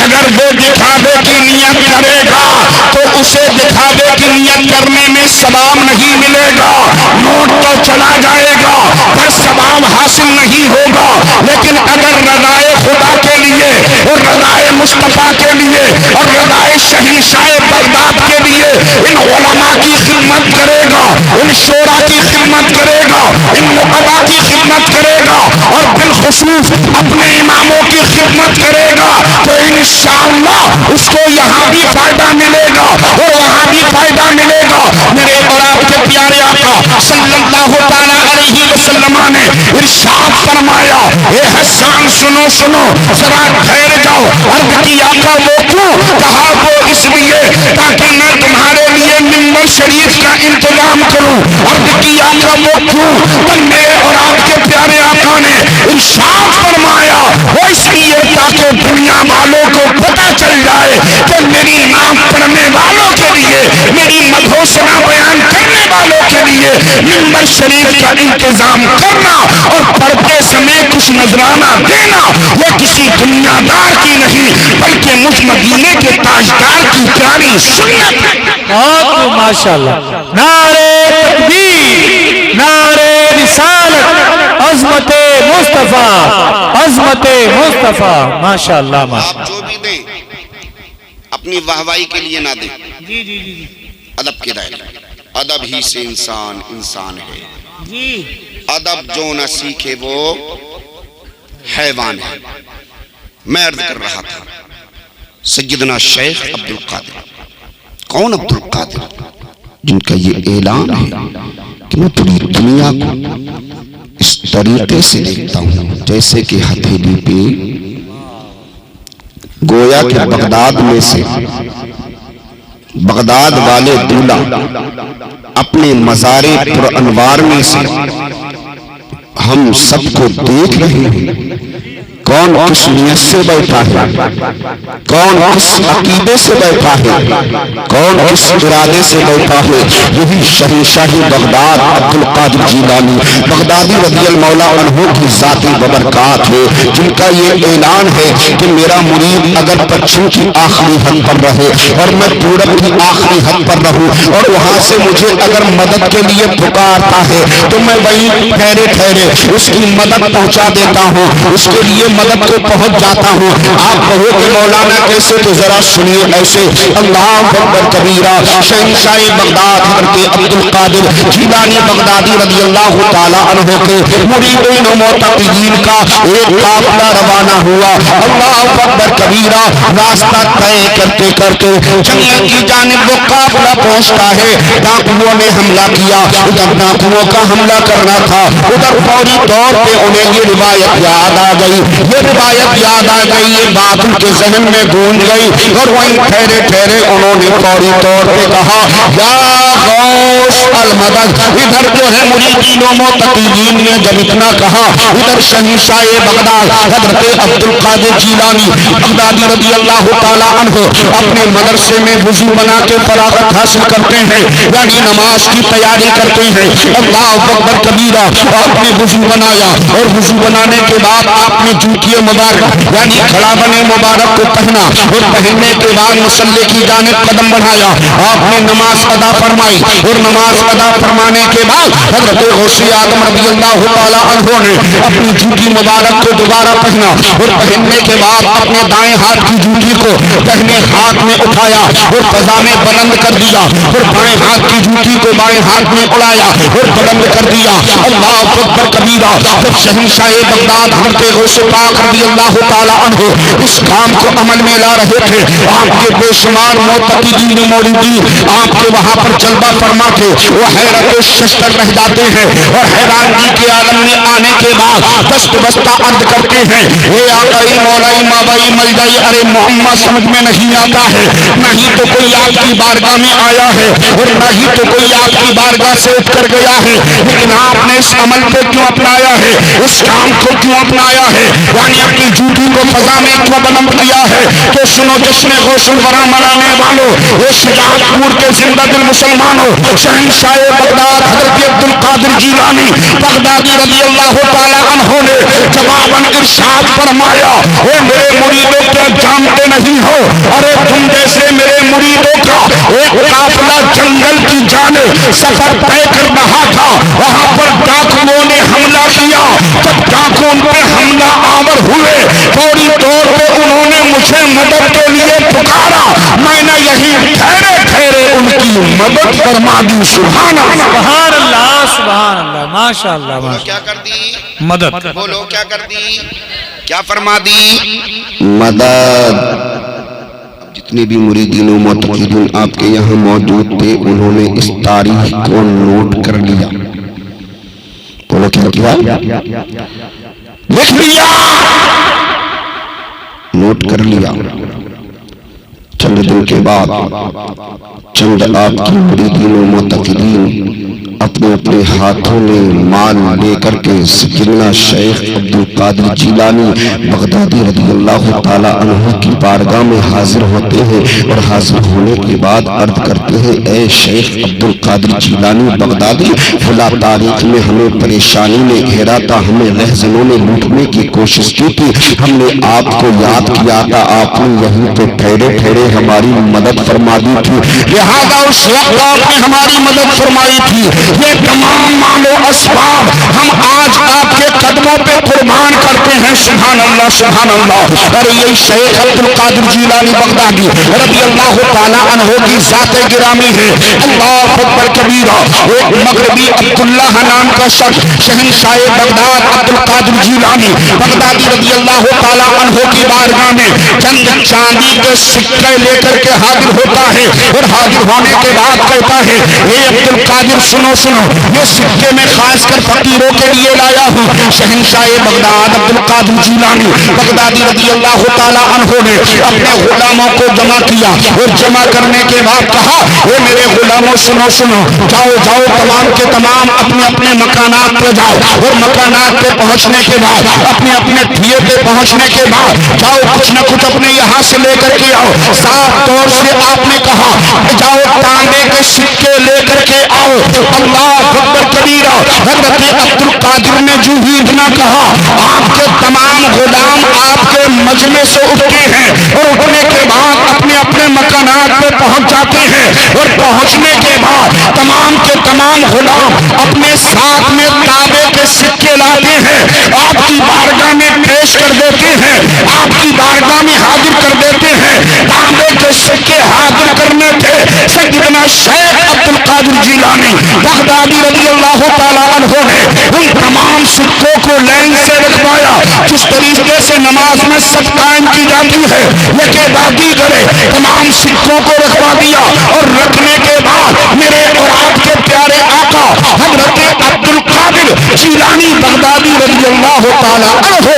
اگر وہ دکھاوے کی نیت کرے گا تو اسے دکھاوے کی نیت کرنے میں ثواب نہیں ملے گا، نوٹ تو چلا جائے گا پر ثواب حاصل نہیں ہوگا۔ لیکن اگر رضائے خدا کے لیے اور رضائے مصطفیٰ کے لیے اور رضائے شہنشاہ بغداد کے لیے ان علماء کی خدمت کرے گا، ان شورا کی خدمت کرے گا، ان نقبا کی خدمت کرے گا اور بالخصوص اپنے اماموں کی خدمت کرے گا تو انشاءاللہ اس کو یہاں بھی فائدہ ملے گا اور وہاں بھی فائدہ ملے گا۔ میرے اور آپ کے پیارے آقا صلی اللہ تعالیٰ علیہ وسلم نے ارشاد فرمایا اے حسان سنو سنو ذرا ٹھہر جاؤ۔ عرض کی آقا وہ کیوں؟ کہا وہ اس لیے تاکہ میں تمہارے لیے منبر شریف کا انتظام کروں۔ عرض کی آقا وہ کیوں؟ تو میرے اور آپ کے پیارے آقا نے ارشاد فرمایا وہ اس لیے تاکہ دنیا والوں کو پتہ چل جائے کہ میری نام پڑھنے والوں کے لیے، میری مدحو ثنا بیان کرنے والوں کے لیے منبر شریف کا انتظام کرنا اور پڑھتے سمے کچھ نذرانہ دینا یہ کسی دنیا دار کی نہیں بلکہ مجھ مدینے کے تاجدار کی پیاری سنت ہے۔ ماشاءاللہ، نعرہ تکبیر، نعرہ رسالت، عظمت مصطفیٰ، عظمت مصطفیٰ، ماشاءاللہ آپ جو بھی دیں اپنی واہوائی کے لیے نہ دیں، ادب کے دائرے میں، ادب ہی سے انسان انسان ہے، ادب جو نہ سیکھے وہ حیوان ہے۔ میں عرض کر رہا تھا سیدنا شیخ عبدالقادر، کون عبدالقادر؟ جن کا یہ اعلان ہے کہ میں پوری دنیا کو اس طریقے سے دیکھتا ہوں جیسے کہ ہتھیلی پہ گویا کہ بغداد میں سے بغداد والے دولہ اپنے مزار پر انوار میں سے ہم سب کو دیکھ رہے ہیں، کون کس نیت سے بیٹھا ہے، کون کس عقیدے سے بیٹھا ہے، کون کس ارادے سے بیٹھا ہے؟ یہی شہنشاہ بغداد عبد القادر جیلانی بغدادی رضی اللہ عنہ کی ذاتی ببرکات ہے، جن کا یہ اعلان ہے کہ میرا مرید اگر پچھم کی آخری حد پر رہے اور میں پورب کی آخری حد پر رہوں اور وہاں سے مجھے اگر مدد کے لیے پکارتا ہے تو میں وہیں ٹھہرے ٹھہرے اس کی مدد پہنچا دیتا ہوں، اس کے لیے مدد کو پہنچ جاتا ہوں۔ آپ کہو کہ مولانا کیسے؟ تو ذرا سنیے ایسے۔ اللہ اکبر کبیرہ، شہنشاہ بغداد حضرت عبد القادر جیلانی بغدادی رضی اللہ تعالی عنہ کے مریدین و معتقدین کا ایک قافلہ روانہ ہوا۔ اللہ اکبر کبیرہ، راستہ طے کرتے کرتے جنگل کی جانب وہ قافلہ پہنچتا ہے۔ ڈاکوؤں نے حملہ کیا، ادھر ڈاکوؤں کا حملہ کرنا تھا، ادھر فوری طور پہ انہیں یہ روایت یاد آ گئی، یہ روایت یاد آ گئی، یہ بات ان کے ذہن میں گونج گئی اور وہیں ٹھہرے ٹھہرے انہوں نے فوری طور پہ کہا یا غوث المدد۔ ادھر جو ہے مریدین و معتقدین نے جب اتنا کہا، ادھر شہنشاہ بغداد حضرت عبد القادر جیلانی بغدادی رضی اللہ تعالی عنہ اپنے مدرسے میں وضو بنا کے فراغت حاصل کرتے ہیں، یعنی نماز کی تیاری کرتے ہیں۔ اللہ اکبر کبیرہ، آپ نے وضو بنایا اور وضو بنانے کے بعد آپ نے جوتی مبارک یعنی کھڑا بنے مبارک کو پہنا اور پہننے کے بعد مصلی کی جانب قدم بڑھایا، آپ نے نماز ادا فرمائی اور نماز ادا فرمانے کے بعد حضرت غوث اعظم رضی اللہ تعالی عنہ نے اپنی جوتی مبارک کو دوبارہ پہنا اور پہننے کے بعد اپنے دائیں ہاتھ کی جوتی کو دہنے ہاتھ میں اٹھایا اور فضا میں بلند کر دیا اور بائیں ہاتھ کی جوتی کو بائیں ہاتھ میں اڑایا اور بلند کر دیا۔ اللہ اکبر کبیرہ، جب شہنشاہ بغداد حضرت غوث پاک رضی اللہ تعالی عنہ اس کام کو عمل میں لا رہے تھے، آپ کے بے شمار معتقدین موریدین آپ کے وہاں پر جلوہ فرما کے وہ حیرت و ششدر رہ جاتے ہیں اور حیرانی کے عالم میں آنے کے بعد دست بستہ عرض کرتے ہیں اے آقائی مولائی مابائی ملجائی، ارے محمد سمجھ میں نہیں آتا ہے، نہ ہی تو کوئی آپ کی بارگاہ میں آیا ہے اور نہ ہی تو کوئی آپ کی بارگاہ سے اٹھ کر گیا ہے، لیکن آپ نے اس عمل کو کیوں اپنایا ہے، اس کام کو کیوں اپنایا ہے، یعنی اپنی جوتی کو فضا میں کیوں بلند کیا ہے؟ تو سنو جشن غوث الورا منانے والوں، یہ شجاعت پور کے زندہ دل مسلمانوں، شہنشاہ بغداد حضرت عبد القادر جیلانی بغدادی رضی اللہ تعالی عنہ نے جواباً ارشاد فرمایا اے میرے مریدوں کیا جانتے نہیں ہو، ارے تم جیسے میرے مریدوں کا ایک قافلہ جنگل کی جانب سفر طے کر رہا تھا، وہاں پر ڈاکوؤں نے حملہ کیا، جب ڈاکو ان پہ حملہ آور ہوئے فوری طور پہ انہوں نے مجھے مدد کے لیے پکارا، میں نے یہی ٹھہرے ٹھہرے ان کی مدد فرما دی۔ سبحان اللہ، سبحان اللہ، سبحان اللہ، ماشاء اللہ، بولو کیا کر دی؟ مدد، بولو کیا کر دی؟ کیا فرما دی؟ مدد۔ جتنے بھی مریدین و معتقدین آپ کے یہاں موجود تھے انہوں نے اس تاریخ کو نوٹ کر لیا۔ بولو کیا کیا؟ لکھ لیا، نوٹ کر لیا۔ چند دن کے بعد چند آپ کی مریدین و معتقدین اپنے اپنے ہاتھوں میں مال لے کر کے سیدنا شیخ عبد القادر جیلانی بغدادی رضی اللہ تعالی عنہ کی بارگاہ میں حاضر ہوتے ہیں اور حاضر ہونے کے بعد عرض کرتے ہیں اے شیخ عبد القادر جیلانی بغدادی، فلاں تاریخ میں ہمیں پریشانی نے گھیرا تھا، ہمیں رہزنوں نے لوٹنے کی کوشش کی تھی، ہم نے آپ کو یاد کیا تھا، آپ نے یہیں پہ ٹھہرے ٹھہرے ہماری مدد فرما دی تھی، لہذا اس وقت آپ نے ہماری مدد فرمائی تھی، یہ تمام مال و اسباب ہم آج آپ کے قدموں پہ قربان کرتے ہیں۔ سبحان اللہ، سبحان اللہ۔ اور یہ شیخ عبد القادر جیلانی بغدادی رضی اللہ تعالی عنہ کی ذات گرامی ہے۔ اللہ اکبر کبیرہ، ایک مغربی عبداللہ نام کا شخص شہنشاہ بغداد عبد القادر جیلانی بغدادی رضی اللہ تعالی عنہ کی بارگاہ میں چند چاندی کے سکے لے کر کے حاضر ہوتا ہے اور حاضر ہونے کے بعد کہتا ہے اے عبد القادر سنو سنو، یہ سکے میں خاص کر فقیروں کے لیے لایا ہوں۔ شہنشاہ بغداد عبد القادر القادر جیلانی بغدادی رضی اللہ تعالی عنہ نے اپنے غلاموں کو جمع کیا اور جمع کرنے کے بعد کہا اے میرے غلاموں سنو سنو، جاؤ جاؤ تمام کے تمام اپنے اپنے مکانات پہ جاؤ، اور مکانات پہ پہنچنے کے بعد اپنے اپنے ٹھیے پہ پہنچنے کے بعد جاؤ کچھ نہ کچھ اپنے یہاں سے لے کر کے آؤ۔ صاف طور سے آپ نے کہا جاؤ تانبے کے سکے لے کر کے آؤ۔ اللہ اکبر کبیرہ، حضرت عبد القادر نے جو ہی اتنا کہا آپ کے تمام غلام آپ کے مجمع سے اٹھتے ہیں اور اٹھنے کے بعد اپنے اپنے مکانات پہ پہنچ جاتے ہیں، اور پہنچنے کے بعد تمام کے تمام غلام اپنے ساتھ میں تانبے کے سکے لاتے ہیں، آپ کی بارگاہ میں پیش کر دیتے ہیں، آپ کی بارگاہ میں حاضر کر دیتے ہیں۔ تانبے کے سکے حاضر کرنے تھے سیدنا شیخ عبد القادر جیلانی بغدادی رضی اللہ تعالیٰ عنہ نے ان تمام سکوں کو لائن سے رکھوایا، جس طریقے سے نماز میں سب قائم کی جاتی ہے، یکے بعد دیگرے تمام سکوں کو رکھوا دیا، اور رکھنے کے بعد میرے اور آپ کے پیارے آقا حضرت عبد القادر جیلانی بغدادی رضی اللہ تعالیٰ عنہ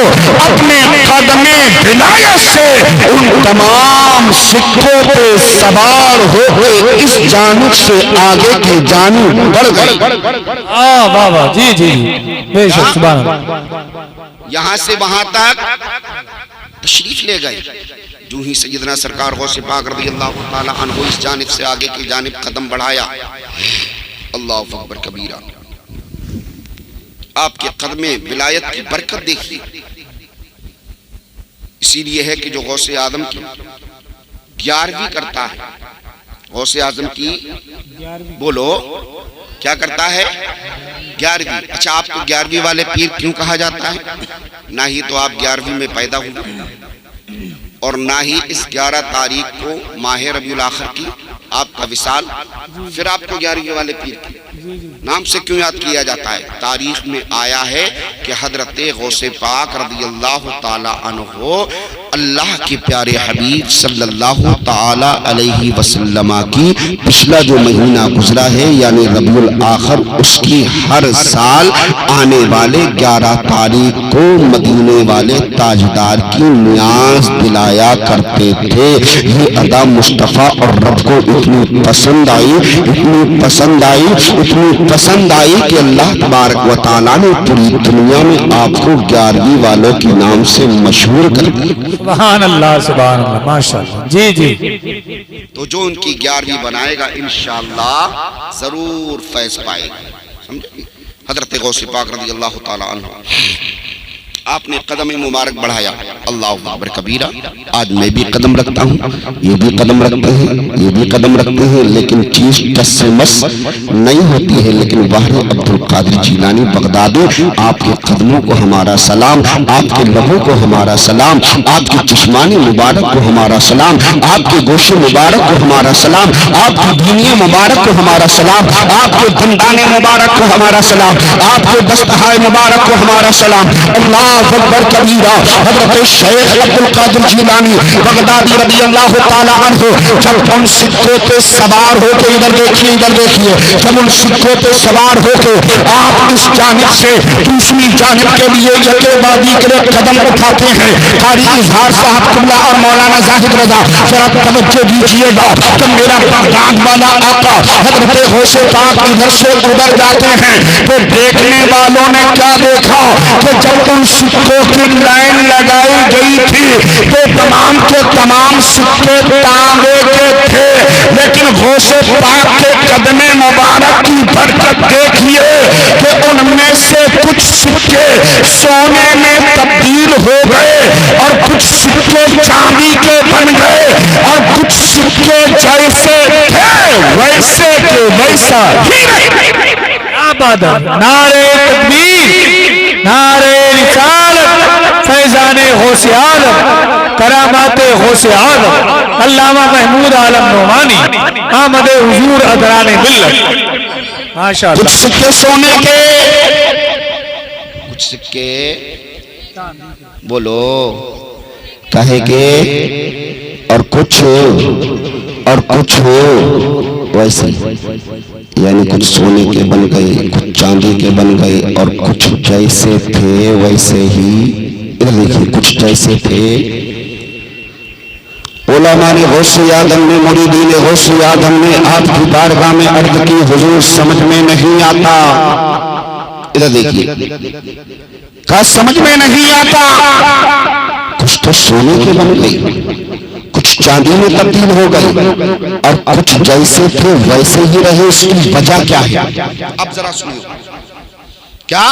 اپنے قدم ولایت سے ان تمام سکوں پہ سوار ہو کے اس جانب سے آگے کی جانب بڑھ گئے۔ واہ واہ، جی جی بے شک، سبحان اللہ۔ یہاں سے وہاں تک تشریف لے گئے، جو ہی سیدنا سرکار غوث پاک رضی اللہ تعالیٰ عنہ اس جانب سے آگے کی جانب قدم بڑھایا، اللہ اکبر کبیرہ، آپ کے قدم ولایت کی برکت دیکھیے۔ اسی لیے ہے کہ جو غوث اعظم کی 11ویں کرتا ہے، غوث اعظم کی بولو کیا کرتا ہے؟ 11ویں۔ اچھا، آپ کو 11ویں والے پیر کیوں کہا جاتا ہے؟ نہ ہی تو آپ 11ویں میں پیدا ہوئے، اور نہ ہی اس 11 تاریخ کو ماہ ربیع الاخر کی آپ کا وصال، پھر آپ کو 11ویں والے پیر کی نام سے کیوں یاد کیا جاتا ہے؟ تاریخ میں آیا ہے کہ حضرت غوث پاک رضی اللہ تعالی عنہ اللہ کے پیارے حبیب صلی اللہ تعالی علیہ وسلم کی پچھلا جو مہینہ گزرا ہے یعنی ربیع الاخر، اس کی ہر سال آنے والے 11 تاریخ کو مدینے والے تاجدار کی نیاز دلایا کرتے تھے۔ یہ ادا مصطفیٰ اور رب کو اتنی پسند آئی، اتنی پسند آئی، اتنی پسند آئی کہ اللہ تبارک و تعالیٰ نے پوری دنیا میں آپ کو 11ویں والوں کے نام سے مشہور کر دیا۔ سبحان اللہ، سبحان اللہ، ماشاءاللہ، جی جی۔ تو جو ان کی 11ویں بنائے گا انشاءاللہ ضرور فیض پائے گا، سمجھے؟ حضرت غوث پاک رضی اللہ تعالی عنہ آپ نے قدم مبارک بڑھایا، اللہ اکبر کبیرہ۔ آج میں بھی قدم رکھتا ہوں، یہ بھی قدم رکھتے ہیں، یہ بھی قدم رکھتے ہیں، لیکن چیز ٹس سے مس نہیں ہوتی ہے۔ لیکن باہر عبد القادر جیلانی بغدادی، آپ کے قدموں کو ہمارا سلام، آپ کے لبوں کو ہمارا سلام، آپ کے چشمانی مبارک کو ہمارا سلام، آپ کے گوش مبارک کو ہمارا سلام، آپ کی دینی مبارک کو ہمارا سلام، آپ کے دندان مبارک کو ہمارا سلام، آپ کے دستہائے مبارک کو ہمارا سلام۔ اللہ اکبر کبیرہ۔ حضرت شیخ عبد القادر جیلانی بغدادی رضی اللہ تعالیٰ عنہ جب ان سکوں پہ سوار ہو کے ادھر دیکھیے، ادھر دیکھیے، جب ان سکوں پہ سوار ہو کے آپ اس جانب سے دوسری جانب کے لیے یکے بعد دیگرے قدم اٹھاتے ہیں، قاری اظہار صاحب قبلہ اور مولانا زاہد رضا ذرا توجہ دیجیے گا کہ میرا بغداد والا آقا حضرت غوث پاک ادھر سے ادھر جاتے ہیں تو دیکھنے والوں نے کیا دیکھا کہ جب ان سکوں کی لائن لگائی گئی تھی تو تمام کے تمام سکے تانبے کے تھے، لیکن غوث پاک کے قدم مبارک کی برکت دیکھیے کہ ان میں سے کچھ سکے سونے میں تبدیل ہو گئے اور کچھ سکے چاندی کے بن گئے اور کچھ سکے جیسے تھے ویسے کے ویسا ہی رہے۔ نعرہ تکبیر، نعرہ رسالت، فیضان غوث اعظم، کرامات غوث اعظم علامہ محمود عالم نعمانی آمد حضور ادران ملت، ماشاءاللہ۔ کچھ سکے سونے کے، کچھ سکے بولو کہے کے، اور کچھ ویسے، یعنی کچھ سونے کے بن گئے، کچھ چاندی کے بن گئے اور کچھ جیسے تھے ویسے ہی ادھر دیکھیے کچھ جیسے تھے علماء نے غوث اعظم نے مریدین غوث اعظم نے آپ کی بارگاہ میں عرض کی حضور سمجھ میں نہیں آتا. ادھر دیکھیے کہا سمجھ میں نہیں آتا. کچھ تو سونے کے بن گئی, کچھ چاندی میں تبدیل ہو گئی, اور کچھ جیسے تھے ویسے ہی رہے. اس کی وجہ کیا ہے؟ اب ذرا سنو. کیا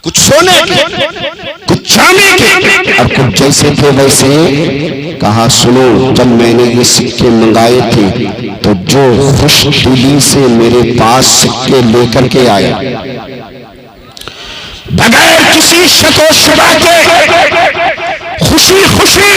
کچھ سونے کے, کچھ چاندی کے, اور کچھ جیسے تھے ویسے. کہا سنو, جب میں نے یہ سکے منگائے تھے تو جو خوش دلی سے میرے پاس سکے لے کر کے آیا, بغیر کسی شک و شبہ کے خوشی خوشی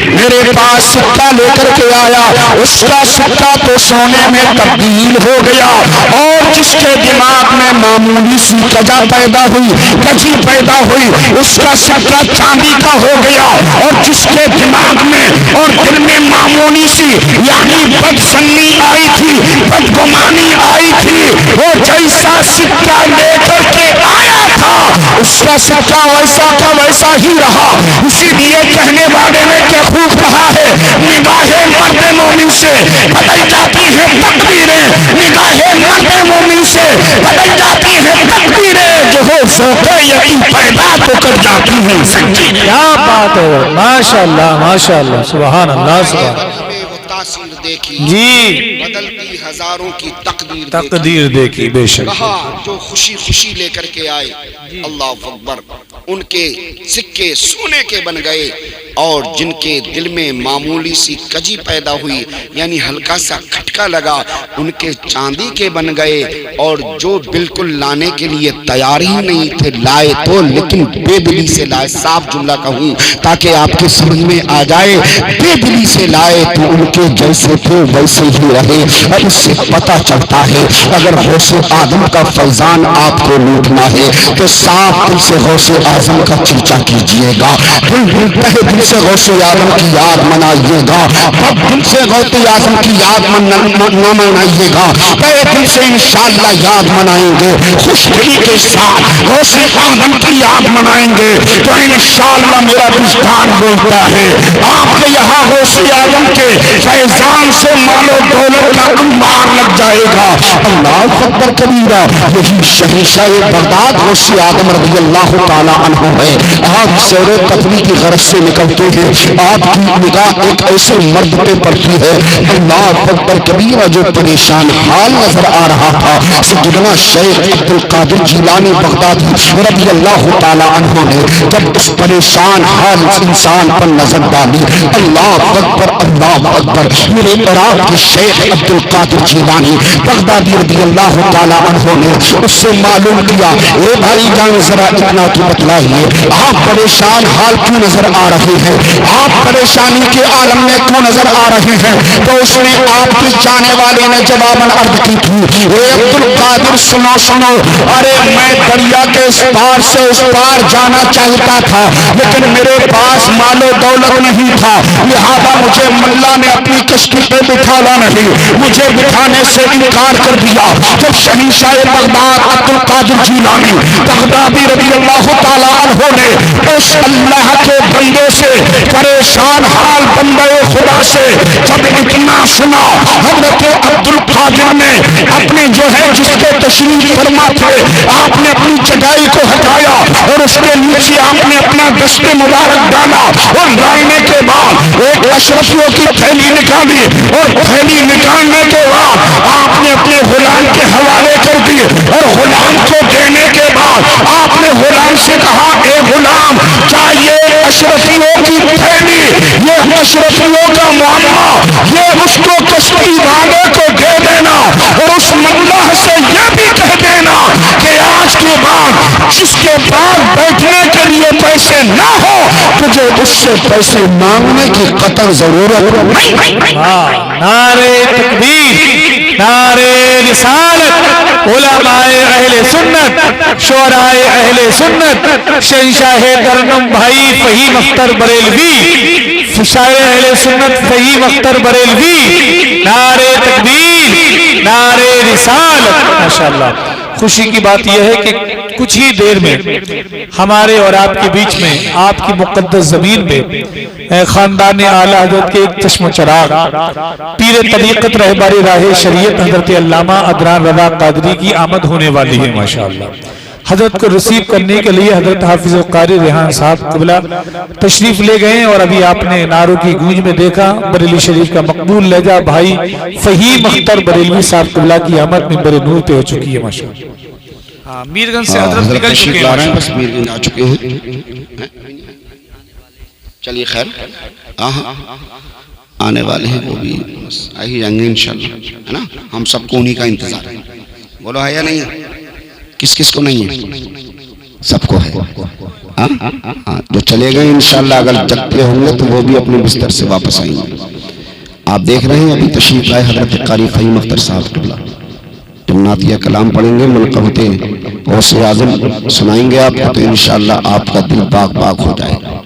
میرے پاس سکہ لے کر کے آیا, اس کا سکہ تو سونے میں تبدیل ہو گیا, اور جس کے دماغ میں معمولی سی کجا پیدا ہوئی, کجی پیدا ہوئی, اس کا سکہ چاندی کا ہو گیا, اور جس کے دماغ میں اور دل میں معمولی سی یعنی بدسنی آئی تھی, بدگمانی آئی تھی, وہ جیسا سکہ لے کر کے آیا تھا اس کا سکہ ویسا کا ویسا ہی رہا. اسی لیے کہنے والے نے کیا خوب کہا ہے, نگاہیں مرد مومن سے بدل جاتی ہیں تقدیریں, نگاہیں مرد مومن سے بدل جاتی ہیں تقدیریں, جو ہو سوتے یقین پیدا تو کر جاتی ہیں سچی. کیا بات ہے, ماشاءاللہ ماشاءاللہ, سبحان اللہ سبحان اللہ. تاثیر دیکھی جی, بدلتی ہزاروں کی تقدیر دیکھی بے شک. کہا جو خوشی خوشی لے کر کے آئے, اللہ اکبر, ان کے سکے سونے کے بن گئے, اور جن کے دل میں معمولی سی کجی پیدا ہوئی یعنی ہلکا سا کھٹکا لگا ان کے چاندی کے بن گئے, اور جو بالکل لانے کے لیے تیار ہی نہیں تھے لائے تو, لیکن بے دلی سے لائے. صاف جملہ کہوں تاکہ آپ کے سمجھ میں آ جائے, بے دلی سے لائے تو ان کے جیسے تھے ویسے ہی رہے. اور اس سے پتہ چلتا ہے اگر غوث آدم کا فیضان آپ کو لوٹنا ہے تو صاف دل سے غوث آدم کا چرچا کیجئے گا, تہہ دل سے غوث آدم کی یاد منائیے گا, دل سے غوث آدم کی یاد نہ منائیے گا, تہہ دل سے انشاءاللہ یاد منائیں گے, خوش دلی کے ساتھ غوث آدم کی یاد منائیں گے تو انشاءاللہ میرا وجدان بولتا ہے آپ کے یہاں غوث آدم کے فیضان سے مال و دولت کا انبار لگ جائے گا. اللہ اکبر کبیرہ. یہی شہنشاہ بغداد غوث آدم رضی اللہ تعالی عنہ ہے. آپ سیر قتلی کی غرض سے نکلتے ہیں, آپ کی نگاہ ایک ایسے مرد پہ پڑتی ہے, اللہ اکبر کبیرہ, جو پریشان حال نظر آ رہا تھا. سیدنا شیخ عبد القادر جیلانی بغدادی رضی اللہ تعالی عنہ نے جب اس پریشان حال انسان پر نظر ڈالی, اللہ اکبر اللہ اکبر, میرے عراق کے شیخ عبد القادر جیلانی بغدادی رضی اللہ تعالی عنہ نے اس سے معلوم کیا, اے بھائی جان ذرا اتنا تو بتلائیے آپ پریشان حال کیوں نظر آ رہے ہیں, آپ پریشانی کے عالم میں کیوں نظر آ رہے ہیں. تو اس نے آپ کے جانے والے نے جواباً عرض کی تھی, اے عبد القادر سنو سنو, ارے میں دریا کے اس پار سے اس پار جانا چاہتا تھا لیکن میرے پاس مال و دولت نہیں تھا, لہذا مجھے ملا نے اپنی کشتی پہ بٹھانا نہیں, مجھے بٹھانے سے انکار کر دیا. جب شہنشاہ بغداد عبد القادر جیلانی بغدادی رضی اللہ تعالی عنہ نے اس اللہ کے بندے سے پریشان حال بندے خدا سے جب اتنا سنا, حضرت عبد القادر نے اپنی جو ہے جس کے تشریف فرما تھے آپ نے اپنی چٹائی کو ہٹایا اور اس کے نیچے آپ نے اپنا دست مبارک ڈالا, اور ڈالنے کے بعد ایک اشرفیوں کی تھیلی نکالی, اور تھیلی نکالنے کے بعد آپ نے اپنے غلام کے حوالے کر دی, اور غلام کو دینے کے بعد آپ نے غلام سے کہا, اے غلام کیا یہ اشرفیوں کی تھیلی, یہ اشرفیوں کا معاملہ, یہ اس کو کشتی والے کو دے دینا, اور اس ملہ سے یہ بھی کہہ دینا کہ آج کے بعد جس کے بعد بیٹھنے کے لیے پیسے نہ ہو تجھے اس سے پیسے مانگنے کی قطع ضرورت نہیں. نعرہ تکبیر, نعرہ رسالت, علماء اہل سنت, شعراء اہل سنت, شہنشاہ ترنم بھائی فہیم اختر بریلوی, شاعر اہل سنت فہیم اختر بریلوی, نعرہ تکبیر, نعرہ رسالت. ماشاءاللہ. خوشی کی بات یہ ہے کہ کچھ ہی دیر میں ہمارے اور آپ کے بیچ میں آپ کی مقدس زمین پہ خاندان اعلیٰ حضرت کے ایک چشم و چراغ پیر طریقت رہبر راہ شریعت حضرت علامہ ادران رضا قادری کی آمد ہونے والی ہے ماشاءاللہ. حضرت کو ریسیو کرنے کے لیے حضرت حافظ قاری ریحان صاحب قبلہ تشریف لے گئے اور ابھی آپ نے نعروں کی گونج میں دیکھا بریلی شریف کا مقبول لہجہ بھائی فہیم اختر بریلوی صاحب قبلہ کی آمد منبر نور پہ ہو چکی ہے ماشاءاللہ. میرگنج سے حضرت نکل چکے ہیں بس میرگنج آ چکے ہیں. چلیے خیر آنے والے ہیں وہ بھی آ ہی جائیں گے انشاءاللہ ہے نا. ہم سب کو انہی کا انتظار ہے. بولو ہے یا نہیں؟ کس کس کو نہیں ہے؟ سب کو ہے. جو چلے گئے انشاءاللہ اگر جگتے ہوں گے تو وہ بھی اپنے بستر سے واپس آئیں گے. آپ دیکھ رہے ہیں ابھی تشریف لائے حضرت قاری فہیم اختر صاحب قبلہ. جب نعتیہ کلام پڑھیں گے منقبتیں غوث اعظم سنائیں گے آپ کو تو انشاءاللہ آپ کا دل پاک پاک ہو جائے گا.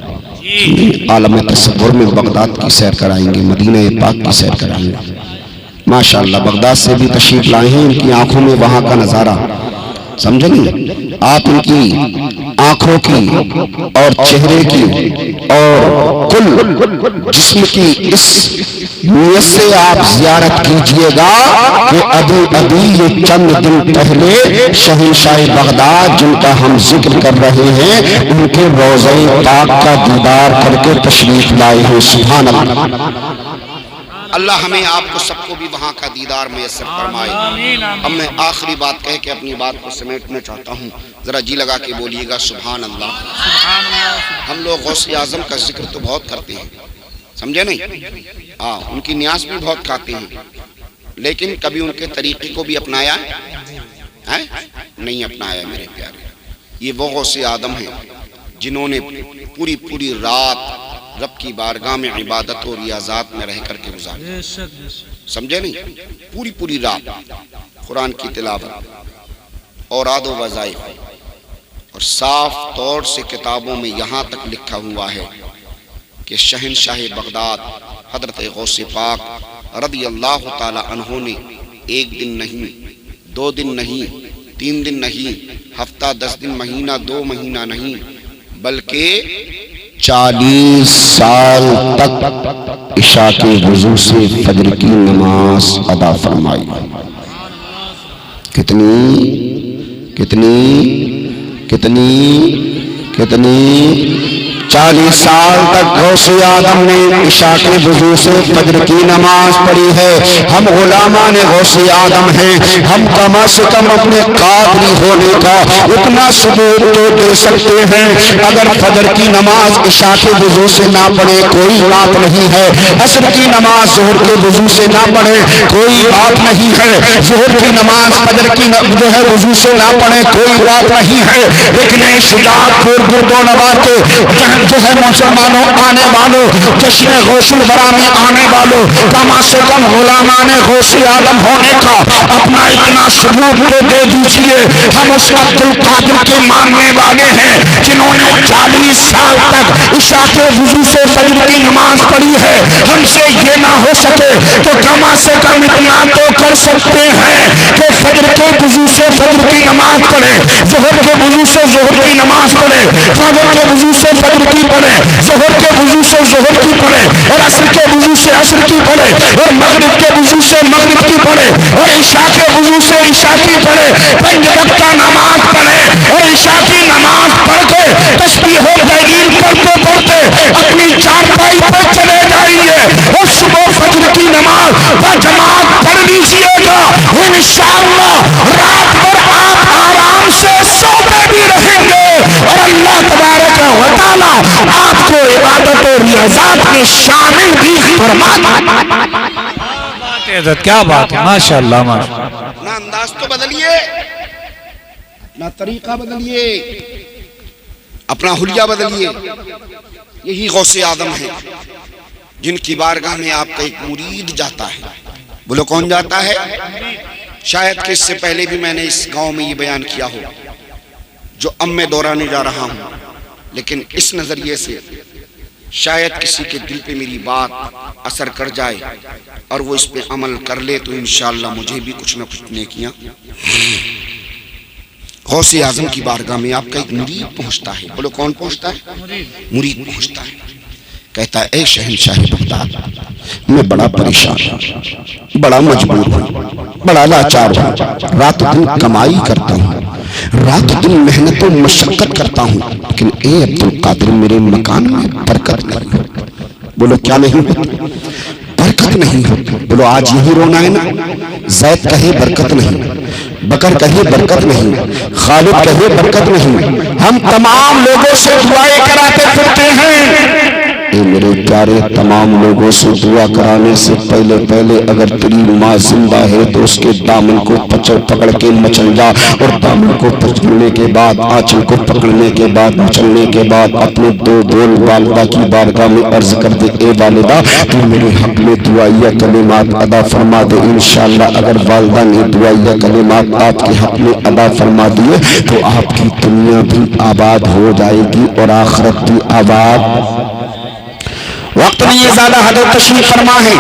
عالم تصور میں بغداد کی سیر کرائیں گے, مدینہ پاک کی سیر کرائیں گے ماشاءاللہ. بغداد سے بھی تشریف لائے ہیں. ان کی آنکھوں میں وہاں کا نظارہ سمجھے نہیں آپ, ان کی آنکھوں کی اور چہرے کی اور کل جسم کی اس نیت سے آپ زیارت کیجئے گا کہ ابھی یہ چند دن پہلے شہنشاہ بغداد جن کا ہم ذکر کر رہے ہیں ان کے روضہ پاک کا دیدار کر کے تشریف لائے ہیں. سبحان اللہ. اللہ ہمیں آپ کو سب کو بھی وہاں کا دیدار میسر فرمائے. اب میں آخری بات کہہ کے اپنی بات کو سمیٹنا چاہتا ہوں. ذرا جی لگا کے بولیے گا سبحان اللہ. ہم لوگ غوث اعظم کا ذکر تو بہت کرتے ہیں سمجھے نہیں, ان کی نیاز بھی بہت کھاتے ہیں, لیکن کبھی ان کے طریقے کو بھی اپنایا ہے نہیں اپنایا میرے پیارے. یہ وہ غوث اعظم ہیں جنہوں نے پوری رات رب کی بارگاہ میں عبادت اور ریاضات میں رہ کر کے گزارے. سمجھے نہیں, پوری رات قرآن کی تلاوت اوراد و وظائف, اور صاف طور سے کتابوں میں یہاں تک لکھا ہوا ہے کہ شہنشاہ بغداد حضرت غوث پاک رضی اللہ تعالی عنہ نے 1 دن نہیں, 2 دن نہیں, 3 دن نہیں, ہفتہ 10 دن, مہینہ 2 مہینہ نہیں, بلکہ 40 سال تک عشاء کے وضو سے فجر کی نماز ادا فرمائی. کتنی 40 سال تک غوث اعظم نے عشاء کے وضو سے فجر کی نماز پڑھی ہے. ہم غلامان غوث اعظم ہیں, ہم کم از کم اپنے قادری ہونے کا اتنا ثبوت تو دے سکتے ہیں. اگر فجر کی نماز عشاء کے وضو سے نہ پڑھے کوئی بات نہیں ہے, عصر کی نماز ظہر کے وضو سے نہ پڑھے کوئی بات نہیں ہے, ظہر کی نماز فجر کی جو ہے وضو سے نہ پڑھے کوئی بات نہیں ہے, لیکن شجاعت پور گردو نواز کے جو ہے مسلمانوں آنے والوں, جشن غوث الورا میں آنے والوں, کم از کم غلامان غوث اعظم ہونے کا اپنا اتنا ثبوت تو دے دیجئے. ہم اس عبد القادر کے ماننے والے ہیں جنہوں نے 40 سال تک عشاء کے وضو سے فجر کی نماز پڑھی ہے. ہم سے یہ نہ ہو سکے تو کم از کم اتنا تو کر سکتے ہیں کہ فجر کے وضو سے فجر کی نماز پڑھے, ظہر کے وضو سے ظہر کی نماز پڑھے, فجر کے وضو سے فجر کی پڑھے, ظہر کے وضو سے ظہر کی پڑھے, اور عصر کے وضو سے عصر کی پڑھے, اور مغرب کے وضو سے مغرب کی پڑھے, اور عشاء کے وضو سے عشاء کی پڑھے. 5 وقت نماز پڑھے اور عشاء کی نماز پڑھ کے تسبیح و تحلیل پڑھتے اپنی چارپائی پر چلے جائیے اور صبح فجر کی نماز بجماعت پڑھ لیجیے گا. انشاءاللہ رات بھر آپ آرام سے سوتے بھی رہیں گے اور اللہ تبارک و تعالی آپ کو عبادت و ریاضات میں شامل بھی فرما دے. کیا بات ہے ماشاءاللہ ماشاءاللہ. اپنا انداز تو بدلیے, اپنا طریقہ بدلیے, اپنا حلیہ بدلیے. یہی غوث اعظم ہیں جن کی بارگاہ میں آپ کا ایک مرید جاتا ہے. بولو کون جاتا ہے؟ شاید کہ اس سے پہلے بھی میں نے اس گاؤں میں یہ بیان کیا ہو جو اب میں دہرانے جا رہا ہوں, لیکن اس نظریے سے شاید کسی کے دل پہ میری بات اثر کر جائے اور وہ اس پہ عمل کر لے تو انشاءاللہ مجھے بھی کچھ نہ کچھ نیکیاں. غوث اعظم کی بارگاہ میں آپ کا ایک مرید پہنچتا ہے. بولو کون پہنچتا ہے؟ مرید پہنچتا ہے. کہتا ہے اے شہنشاہ بغداد، میں بڑا پریشان ہوں، بڑا مجبور ہوں، بڑا لاچار ہوں، رات دن کمائی کرتا ہوں، رات دن محنت و مشقت کرتا ہوں، لیکن اے عبدالقادر میرے مکان میں برکت نہیں. بولو کیا نہیں ہوتی؟ برکت نہیں ہوتی. بولو آج یہی رونا ہے نا. زید کہے برکت نہیں، بکر کہے برکت نہیں، خالد کہے برکت نہیں، ہم تمام لوگوں سے دعائیں کراتے پھرتے ہیں. اے میرے پیارے، تمام لوگوں سے دعا کرانے سے پہلے اگر تیری ماں زندہ ہے تو اس کے دامن کو پکڑ کے مچل جا، اور دامن کو پکڑنے کے بعد، آنچل کو پکڑنے کے بعد، مچلنے کے بعد اپنے دو بول والدہ کی بارگاہ میں عرض کر دے اے والدہ تو میرے حق میں دعائیہ کلمات ادا فرما دے. انشاءاللہ اگر والدہ نے دعائیہ کلمات آپ کے حق میں ادا فرما دیے تو آپ کی دنیا بھی آباد ہو جائے گی اور آخرت بھی آباد. وقت نہیں ہے زیادہ، حضرت تشریف فرما ہے.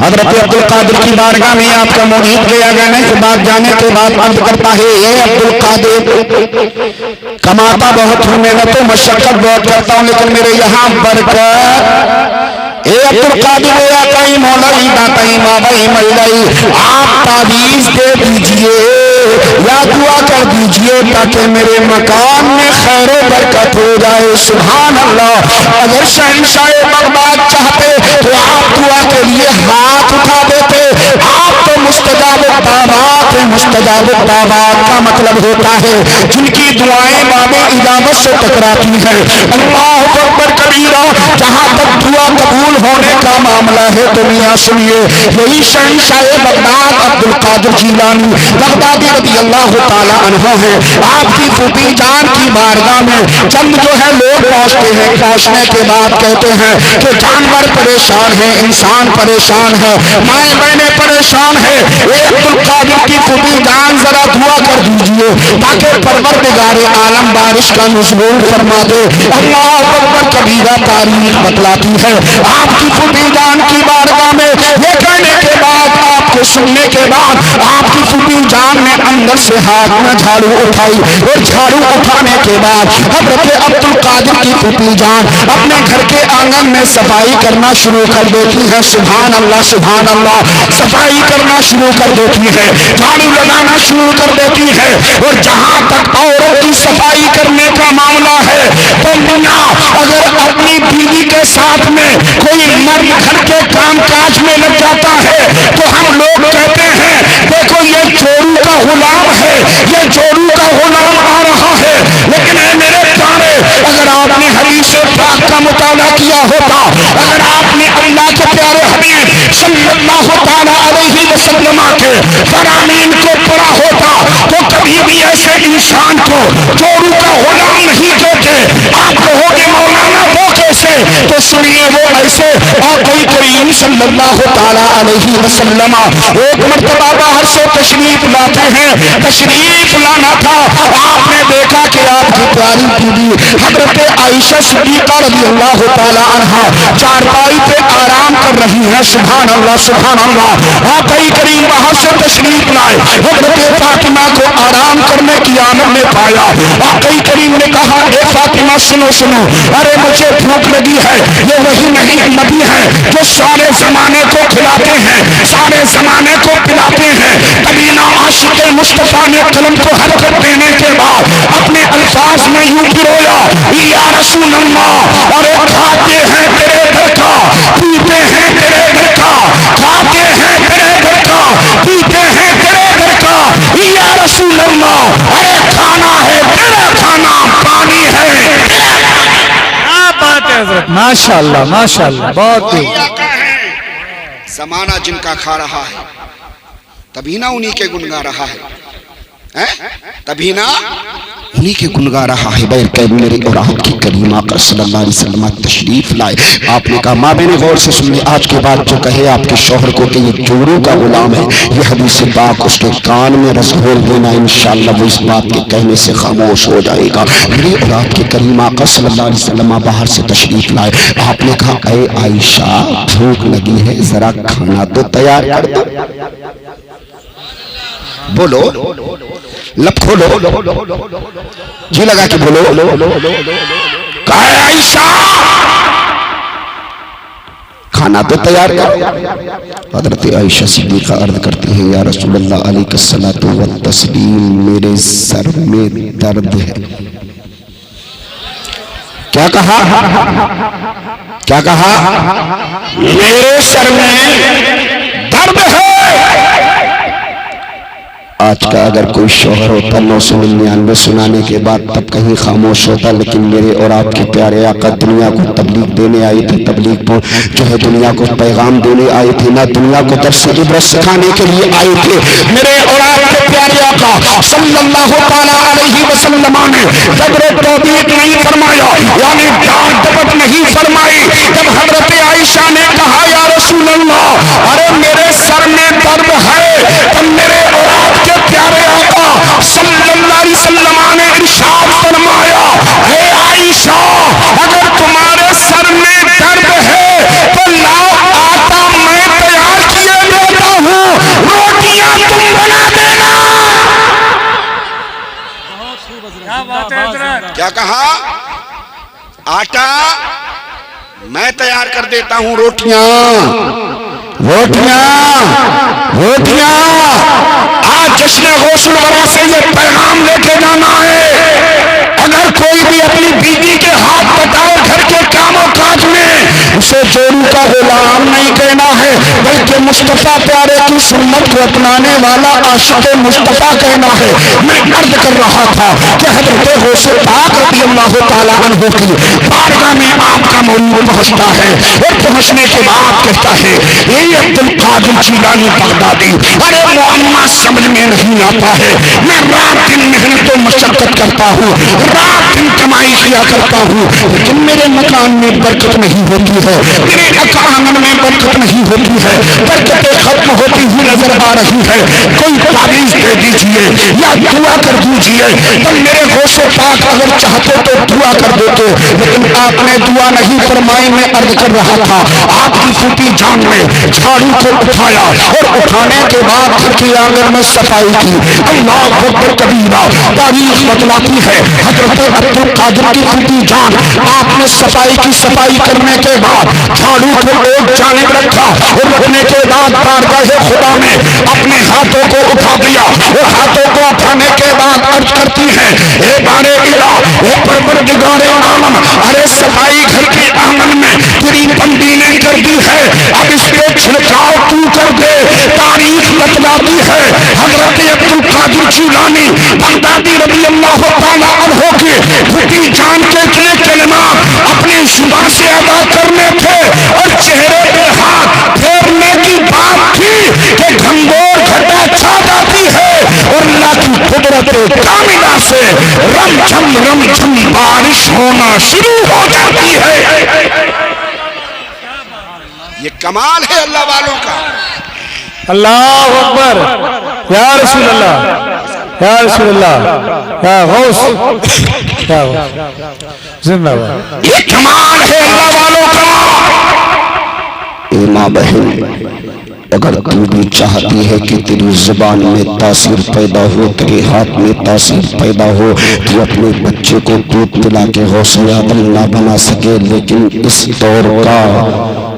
حضرت عبدالقادر کی بارگاہ میں آپ کا مرید لے جانے کے بعد عرض کرتا ہے اے عبدالقادر، کماتا بہت ہوں، محنت و مشقت بہت کرتا ہوں، لیکن میرے یہاں برکت. اے عبدالقادر یا کئی مولائی داتائی مابائی ملائی، آپ تعویذ دے دیجئے یا دعا کر دیجئے تاکہ میرے مکان میں خیر و برکت ہو جائے. سبحان اللہ. اگر شہنشاہ بغداد چاہتے تو آپ دعا کے لیے ہاتھ اٹھا دیتے. آپ تو مستجاب الدعوات ہیں. مستجاب الدعوات کا مطلب ہوتا ہے جن کی دعائیں باب اجابت سے ٹکراتی ہیں. اللہ اکبر کبیرہ. جہاں تک دعا قبول ہونے کا معاملہ ہے تو میاں سنیے، یہی شہنشاہ بغداد عبدالقادر جیلانی بغدادی رضی اللہ تعالی عنہ ہے. آپ کی پھوپھی جان کی بارگاہ میں چند جو ہے لوگ پہنچتے ہیں. پہنچنے کے بعد کہتے ہیں کہ جانور پریشان ہیں، انسان پریشان ہے، مائیں بہنیں پریشان ہیں. اے عبدالقادر کی پھوپھی جان ذرا دعا کر دیجئے تاکہ پروردگار عالم بارش کا نزول فرما دے. اللہ اکبر کبیرہ. تاریخ بتلاتی ہے آپ کی پھوپھی جان کی بارگاہ میں یہ کہنے کے بعد، آپ کو سننے کے بعد، آپ کی پھوپھی جان نے اندر سے ہاتھ میں جھاڑو اٹھائی اور جھاڑو اٹھانے کے بعد حضرت عبدالقادر کی پھوپھی جان اپنے گھر کے آنگن میں صفائی کرنا شروع کر دیتی ہے. سبحان اللہ سبحان اللہ. صفائی کرنا شروع کر دیتی ہے، جھاڑو لگانا شروع کر دیتی ہے. اور جہاں تک عورت کی صفائی کرنے کا معاملہ ہے تو میاں اگر اپنی بیوی کے ساتھ میں کوئی مرد گھر کے کام کاج میں لگ جاتا ہے تو ہم لوگ کہتے ہیں دیکھو یہ چورو کا غلام ہے، یہ چورو کا غلام آ رہا ہے. لیکن اے میرے پیارے، اگر آپ نے حدیث پاک کا مطالعہ کیا ہوتا، اگر آپ نے اللہ کے پیارے حبیب صلی اللہ تعالی علیہ وسلم کے فرامین کو پڑھا ہوتا تو کبھی بھی ایسے انسان کو چورو کا غلام نہیں کہتے. آپ کہو گے مولانا وہ کیسے؟ تو سنیے وہ ایسے. آقا کریم صلی اللہ تعالی علیہ وسلم ایک مرتبہ باہر سے تشریف لاتے ہیں. تشریف لانا تھا، آپ نے دیکھا کہ آپ کی پیاری بیوی حضرت عائشہ صدیقہ رضی اللہ تعالی عنہا چارپائی پہ آرام کر رہی ہیں. سبحان اللہ سبحان اللہ. آقا کریم باہر سے تشریف لائے، حضرت فاطمہ کو آرام کرنے کی آمد میں پایا. آقا کریم نے کہا اے فاطمہ سنو سنو، ارے مجھے بھوک لگی ہے. یہ وہی نہیں نبی ہے جو سارے زمانے کو کھلاتے ہیں، سارے زمانے کو پلاتے ہیں. کبینہ عاشق مصطفیٰ نے قلم کو حرکت دینے کے بعد اپنے الفاظ میں یوں پرویا یا رسول اللہ. ارے کھاتے ہیں تیرے گھر کا، پیتے ہیں تیرے گھر کا، کھاتے ہیں تیرے گھر کا، پیتے ہیں تیرے گھر کا یا رسول اللہ. ارے کھانا ہے تیرا کھانا، پانی ہے. ماشاءاللہ ماشاءاللہ. بہت زمانہ جن کا کھا رہا ہے تبھی نہ انہی کے گنگا رہا ہے، تبھی نہ انہی کے گنگا رہا ہے. میرے اور آپ کی کریم آقا صلی اللہ علیہ وسلم تشریف لائے. آپ نے کہا ماں بہن غور سے سنیے، آج کے بعد جو کہے آپ کے شوہر کو کہ یہ چورو کا غلام ہے، یہ حدیث پاک اس کے کان میں رس گھول دینا، انشاءاللہ وہ اس بات کے کہنے سے خاموش ہو جائے گا. میرے اور آپ کے کریم آقا صلی اللہ علیہ وسلم باہر سے تشریف لائے. آپ نے کہا اے عائشہ بھوک لگی ہے، ذرا کھانا تو تیار کر دو. بولو. لب کھولو جی لگا کہ بولو کہا ہے عائشہ کھانا تو تیار کر. حضرت عائشہ صدیقہ عرض کرتی ہیں یا رسول اللہ علیہ الصلوۃ والتسلیم میرے سر میں درد ہے. کیا کہا میرے سر میں درد ہے. آج کا اگر کوئی شوہر ہوتا 999 سنانے کے بعد تب کہیں خاموش ہوتا, لیکن میرے اور آپ کے پیارے آقا دنیا کو تبلیغ دینے آئے تھے, تبلیغ جو ہے دنیا کو پیغام دینے آئے تھے, نہ دنیا کو درس عبرت سکھانے کے لیے آئے تھے. میرے اور آپ کے پیارے آقا صلی اللہ تعالی علیہ وسلم نے صبر و توبیق نہیں فرمایا, یعنی ڈانٹ ڈپٹ نہیں فرمائی. جب حضرت عائشہ نے کہا یا رسول اللہ ارے میرے سر میں درد ہے, تب میرے اور آپ کے پیارے آقا صلی اللہ علیہ وسلم نے ارشاد فرمایا اے عائشہ اگر تمہارے سر میں درد ہے تو لاؤ آٹا میں تیار کیے دیتا ہوں, روٹیاں تم بنا دینا. کیا کہا؟ آٹا میں تیار کر دیتا ہوں, روٹیاں آج جشن غسل ورا سے یہ پیغام لے کے جانا ہے. اگر کوئی بھی اپنی بیوی کے ہاتھ بٹائے گھر کے کام و کاج میں, اسے چورو کا غلام نہیں کہنا ہے بلکہ مصطفیٰ پیارے کی سنت کو اپنانے والا عاشق مصطفیٰ کہنا ہے. میں عرض کر رہا تھا کہ حضرت غوث پاک رضی اللہ تعالیٰ عنہ کی بارگاہ میں آپ کا مولود پہنچتا ہے, اور پہنچنے کے بعد کہتا ہے اے عبد القادر جیلانی بغدادی ارے معمہ سمجھ میں نہیں آتا ہے, میں رات دن محنت و مشقت کرتا ہوں, رات دن کمائی کیا کرتا ہوں, لیکن میرے مکان میں برکت نہیں ہوتی ہے, میرے آنگن میں برکت نہیں ہوتی ہے, برکتیں ختم ہوتی ہوئی نظر آ رہی ہے. کوئی تعویذ دے دیجیے یا دعا کر دیجیے. تب میرے غوث پاک اگر چاہتے تو دعا کر دیتے, لیکن آپ نے دعا نہیں فرمائی. میں عرض کر رہا تھا آپ کی پھوٹی جان میں جھاڑو کو اٹھایا اور اٹھانے کے بعد گھر کے آنگن میں صفائی کی. اللہ اکبر کبیرہ. تاریخ بتلاتی ہے حضرت عبد القادر کی پھوٹی جان آپ نے صفائی کرنے کے بعد جھاڑو کو ایک جانب رکھا, اور رکھنے کے بعد بارگاہ خدا میں اپنے ہاتھوں کو اٹھا دیا, اور ہاتھوں کو اٹھانے کے بعد عرض کرتی ہے اے بارے الہ اے پروردگار عالم ارے صفائی گھر کے آنگن میں تیری بندی نے کر دی ہے, اب اس پہ چھڑکاؤ تو کر دے. تاریخ بتلاتی ہے حضرت عبد القادر جیلانی بغدادی رضی اللہ تعالیٰ عنہ کی پھوٹی جان کے اتنے کلمات اپنی زبان سے ادا کرنے تھے, اور چہرے پہ ہاتھ پھیرنے کی بات تھی کہ گھنگور گھٹا چھا جاتی ہے, اور اللہ کی قدرت کاملہ سے رم جھم بارش ہونا شروع ہو جاتی ہے. یہ کمال ہے اللہ والوں کا. اللہ اکبر یا رسول اللہ یا رسول اللہ یا غوث زندہ باد. یہ کمال ہے اللہ والوں کا. اے ماں بہن اگر تو بھی چاہتی ہے کہ تیری زبان میں تاثیر پیدا ہو, تیرے ہاتھ میں تاثیر پیدا ہو, تو اپنے بچے کو دودھ پلا کے غوث اعظم نہ بنا سکے, لیکن اس دور کا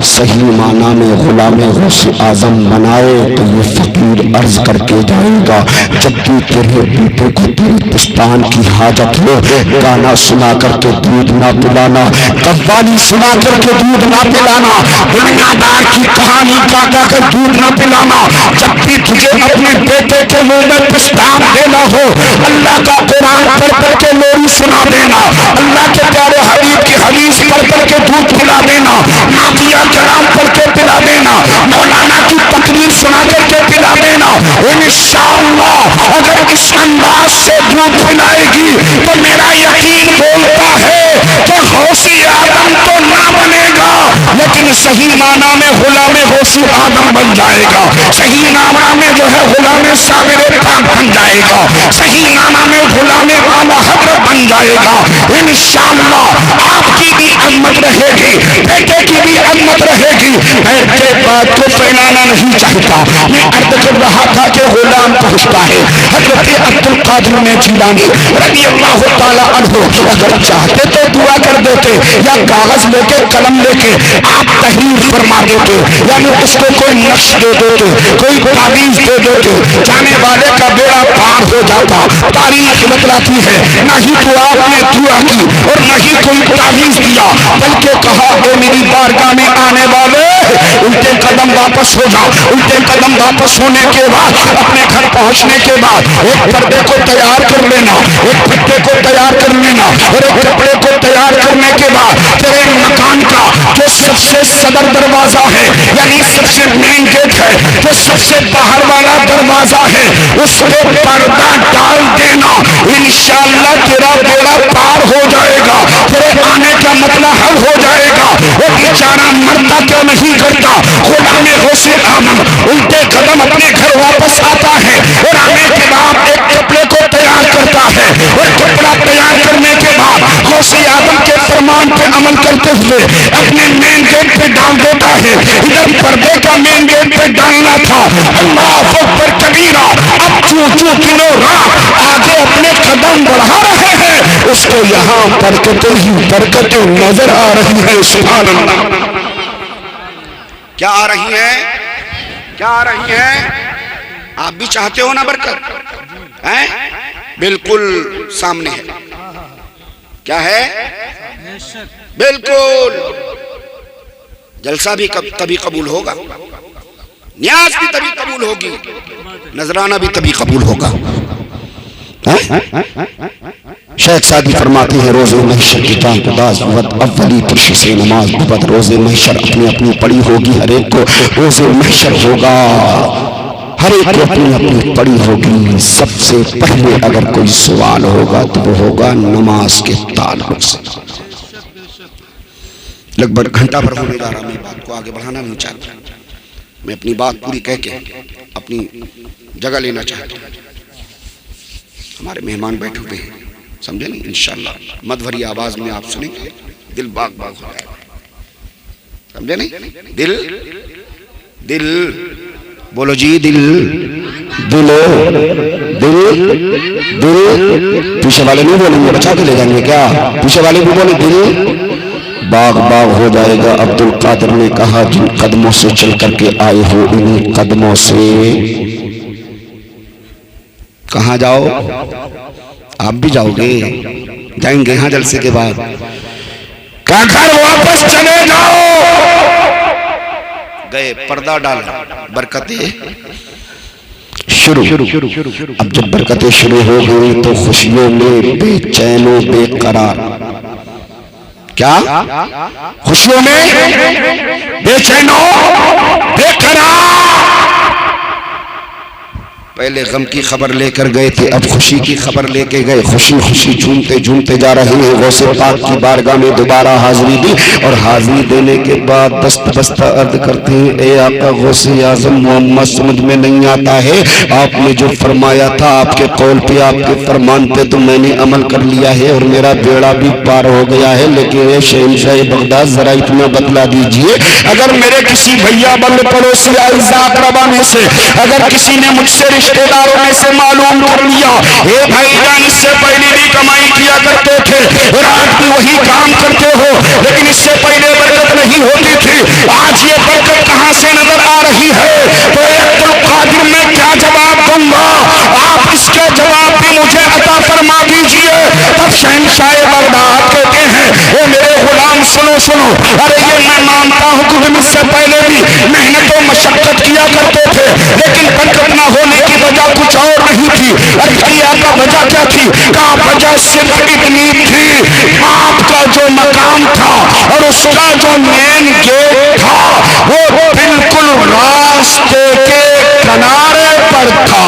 صحیح معنی میں غلام غوث اعظم بنائے تو یہ فقیر عرض کر کے جائے گا جب بھی تیرے بیٹے کو تیری پستان کی حاجت ہو, گانا سنا کر کے دودھ نہ پلانا, قوالی سنا کر کے دودھ نہ پلانا, دنیا دار کی کہانی کا کر دودھ نہ پلانا. جب بھی تجھے اپنے بیٹے کے منہ میں پستان دینا ہو, اللہ کا قرآن پڑھ کر کے لوری سنا دینا, اللہ کے پیارے حبیب کی حدیث پڑھ کر کے دودھ پلا دینا, نعتیہ کلام پڑھ کے پلا دینا, مولانا کی تقریر سنا کر کے پلا دینا. انشاءاللہ اگر اس انداز سے دودھ پلائے گی تو میرا یقین بولتا ہے کہ غوث اعظم تو نہ بنے گا, لیکن صحیح معنی میں غلام غوث اعظم بن جائے گا, صحیح معنی میں جو ہے غلام صابر پاک بن جائے گا, صحیح معنی میں غلام اعلی حضرت بن جائے گا انشاءاللہ آپ کی بھی عظمت رہے گی، بیٹے کی بھی عظمت رہے گی۔ میں یہ بات کو پھیلانا نہیں چاہتا، میں عرض کر رہا تھا کہ غلام پہنچتا ہے حضرت عبد القادر میں جیلانی رضی اللہ تعالیٰ عنہ، اگر چاہتے تو دعا کر دیتے یا کاغذ لے کے قلم لے کے آپ تحریر فرما دیتے، یعنی اس کو کوئی نقش دے دیتے، کوئی تعویذ دے دیتے، جانے والے کا بیڑا پار ہو جاتا۔ تاریخ بتلاتی ہے نہ ہی تو آپ نے دعا کی اور نہ ہی کوئی تعویذ دیا، بلکہ کہا کہ میری بارگاہ میں آنے والے الٹے قدم واپس ہو جاؤ۔ الٹے قدم واپس ہونے کے بعد اپنے گھر پہنچنے کے بعد ایک پردے کو تیار کر لینا، ایک پٹے کو تیار کر لینا اور ایک کپڑے کو تیار کرنے کے بعد تیرے مکان کا جو سب سے صدر دروازہ ہے، یعنی سب سے مین گیٹ ہے، جو سب سے باہر والا دروازہ ہے، اس کو پردہ ڈال دینا، انشاءاللہ تیرا بیڑا پار ہو جائے گا، تیرے آنے کا مسئلہ حل ہو جائے گا۔ وہ بیچارہ مرتا کیوں نہیں کرتا؟ غلام غوث اعظم الٹے قدم اپنے گھر واپس آتا ہے اور آنے کے بعد ایک کپڑے کو تیار کرتا ہے اور کپڑا تیار کرنے کے بعد غوث اعظم کے فرمان پہ عمل کرتے ہوئے اپنے مین گیٹ پہ ڈال دیتا ہے۔ ادھر پردے کا مین گیٹ پہ ڈالنا تھا، اللہ اکبر کبیرہ، اب چوں کلو رات آگے اپنے قدم بڑھا رہے ہیں، اس کو یہاں برکتیں ہی برکتیں نظر آ رہی ہیں۔ سبحان اللہ، کیا آ رہی ہیں؟ کیا آ رہی ہیں؟ آپ بھی چاہتے ہو نا برکت؟ ہیں؟ بالکل سامنے ہے۔ کیا ہے؟ بالکل جلسہ بھی تبھی قبول ہوگا، نیاز بھی تبھی قبول ہوگی، نذرانہ بھی تبھی قبول ہوگا۔ شیخ سعدی فرماتے ہیں روز محشر کی جان قداز وقت اولی پرش سے نماز ببت، روز محشر اپنی اپنی پڑی ہوگی، ہر ایک کو روز محشر ہوگا، ہر ایک کو اپنی اپنی پڑی ہوگی۔ سب سے پہلے اگر کوئی سوال ہوگا تو وہ ہوگا نماز کے تعلق سے۔ لگ بھگ گھنٹہ بھر ہونے جا رہا، میں بات کو آگے بڑھانا نہیں چاہتا، میں اپنی بات پوری کہہ کے اپنی جگہ لینا چاہتا ہوں۔ ہمارے مہمان بیٹھے ہوئے ہیں، سمجھے نہیں؟ انشاءاللہ مدھوری آواز میں آپ سنیں گے، دل باغ باغ ہو جائے گا، سمجھے نہیں؟ دل دل بولو جی، دل دل دل دل، پیچھے والے نہیں بولیں گے، بچا کے لے جائیں گے کیا؟ پیچھے والے بھی بولیں دل باغ باغ ہو جائے گا۔ عبد القادر نے کہا جن قدموں سے چل کر کے آئے ہو انہیں قدموں سے کہاں جاؤ؟ آپ بھی جاؤ گے؟ جائیں گے ہاں جلسے کے بعد؟ کہاں گھر واپس چلے جاؤ۔ گئے، پردہ ڈالا، برکتیں شروع۔ اب جب برکتیں شروع ہو گئی تو خوشیوں میں بے چین و بے قرار، کیا؟ خوشیوں میں بے چین و بے قرار۔ پہلے غم کی خبر لے کر گئے تھے، اب خوشی کی خبر لے کے گئے، خوشی خوشی جھومتے جھومتے جا رہے ہیں۔ غوث پاک کی بارگاہ میں دوبارہ حاضری دی اور حاضری دینے کے بعد بست بستہ عرض کرتے ہیں اے آقا غوث اعظم، محمد سمجھ میں نہیں آتا ہے، آپ نے جو فرمایا تھا آپ کے قول پہ آپ کے فرمان پہ تو میں نے عمل کر لیا ہے اور میرا بیڑا بھی پار ہو گیا ہے، لیکن اے شہنشاہ بغداد ذرا اتنا بتلا دیجئے، اگر میرے کسی بھیا بند پڑوسی اعزاء اقربا میں سے اگر کسی نے مجھ سے رشتہ داروں میں سے معلوم کر لیا اے بھائی جان اس سے پہلے بھی کمائی کیا کرتے تھے اور آج بھی وہی کام کرتے ہو، لیکن اس سے پہلے برکت نہیں ہوتی تھی، آج یہ برکت کہاں سے نظر آ رہی ہے، تو عبد القادر میں کیا جواب دوں گا؟ آپ اس کا جواب بھی مجھے عطا فرما دیجئے۔ تب شہنشاہ بغداد کہتے ہیں اے میرے غلام سنو سنو، ارے یہ میں مانتا ہوں کہ مجھ سے پہلے بھی محنت و مشقت کیا کرتے تھے، لیکن برکت نہ ہونے کی وجہ کچھ اور نہیں تھی۔ عرض کیا کا وجہ کیا تھی؟ کہا وجہ صرف اتنی تھی، آپ کا جو مقام تھا اور اس کا جو مین گیٹ تھا وہ بالکل راستے کے کنارے پر تھا۔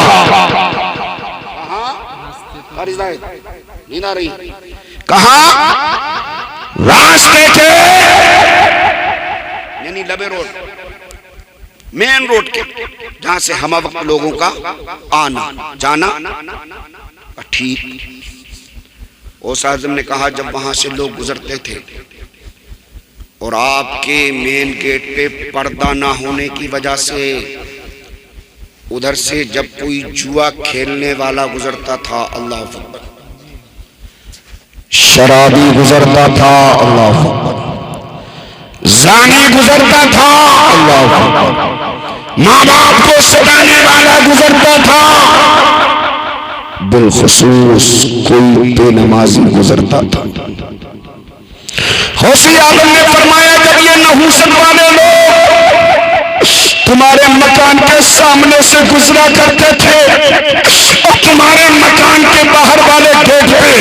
کہاں؟ راستے کے یعنی لبے روڈ، مین روڈ کے، جہاں سے ہمہ وقت لوگوں کا آنا جانا ٹھیک۔ غوث اعظم نے کہا جب وہاں سے لوگ گزرتے تھے اور آپ کے مین گیٹ پہ پردہ نہ ہونے کی وجہ سے ادھر سے جب کوئی جوا کھیلنے والا گزرتا تھا، اللہ اکبر، شرابی گزرتا تھا، اللہ اکبر، زانی گزرتا تھا، اللہ اکبر، ماں باپ کو ستانے والا گزرتا تھا، بالخصوص کوئی بے نمازی گزرتا تھا۔ غوث اعظم نے فرمایا جب یہ نحوست والے لوگ تمہارے مکان کے سامنے سے گزرا کرتے تھے اور تمہارے مکان کے باہر والے گیٹ پہ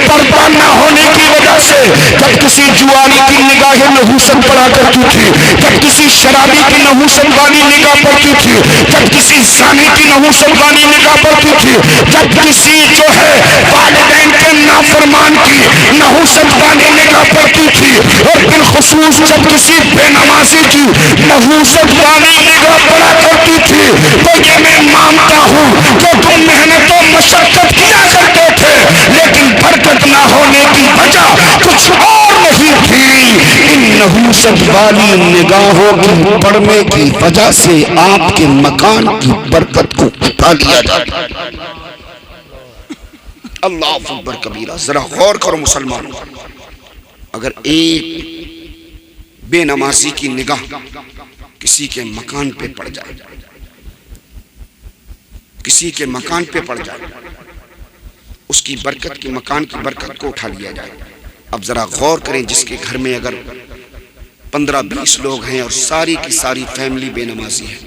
پردہ نہ ہونے کی وجہ سے جب کسی جوانی کی نگاہ نحوست پڑا کرتی تھی، جب کسی شرابی کی نحوست والی نگاہ پڑتی تھی، جب کسی زانی کی نحوست والی نگاہ پڑتی تھی، جب کسی جو ہے والدین کے نافرمان کی نحوست والی نگاہ پڑتی تھی، اور بالخصوص جب کسی بے نمازی کی نحوست والی نگاہ پڑا کرتی تھی، تو یہ میں مانتا ہوں کہ تم محنت و مشقت کیا کرتے تھے، لیکن برکت نہ ہونے کی وجہ کچھ اور نہیں تھی۔ ان نحوست والی نگاہوں کی پڑنے کی وجہ سے آپ کے مکان کی برکت کو اٹھا لیا جاتا۔ اللہ اکبر کبیرہ، ذرا غور کرو مسلمانوں، اگر ایک بے نمازی کی نگاہ کسی کے مکان پہ پڑ جائے، کسی کے مکان پہ پڑ جائے، اس کی برکت کی مکان کی برکت کو اٹھا لیا جائے۔ اب ذرا غور کریں، جس کے گھر میں اگر 15-20 لوگ ہیں اور ساری کی ساری فیملی بے نمازی ہے،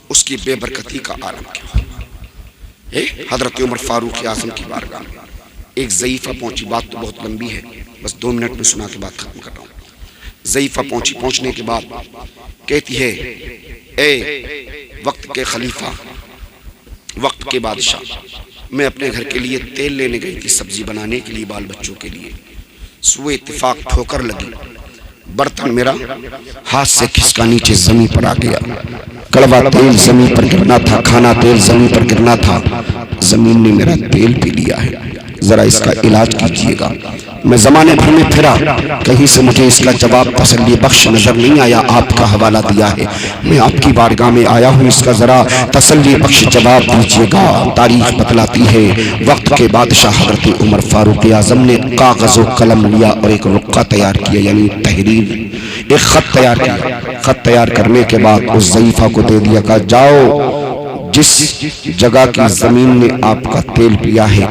اس کی بے برکتی کا عالم کیا ہوگا۔ حضرت عمر فاروق اعظم کی بارگاہ میں ایک ضعیفہ پہنچی، بات تو بہت لمبی ہے، بس 2 منٹ میں سنا کے بات ختم کر رہا ہوں۔ ضعیفہ پہنچنے کے بعد کہتی ہے، اے وقت کے خلیفہ، وقت کے بادشاہ، میں اپنے گھر کے لیے تیل لینے گئی تھی، سبزی بنانے کے لیے، بال بچوں کے لیے، سوئے اتفاق ٹھوکر لگی، برتن میرا ہاتھ سے کھسکا نیچے زمین پر آ گیا، کڑوا تیل زمین پر گرنا تھا، کھانا تیل زمین پر گرنا تھا، زمین نے میرا تیل پی لیا ہے، ذرا اس کا علاج کیجئے گا۔ میں زمانے بھر میں پھرا، کہیں سے مجھے اس کا جواب تسلی بخش نظر نہیں آیا، آپ کا حوالہ دیا ہے، میں آپ کی بارگاہ میں آیا ہوں، اس کا ذرا تسلی بخش جواب دیجئے گا۔ تاریخ بتلاتی ہے وقت کے بادشاہ حضرت عمر فاروق اعظم نے کاغذ و قلم لیا اور ایک رقعہ تیار کیا، یعنی تحریر، ایک خط تیار کیا۔ خط تیار کرنے کے بعد اس ضعیفہ کو دے دیا، کہا جاؤ جس جگہ کی زمین نے آپ کا تیل پیا ہے،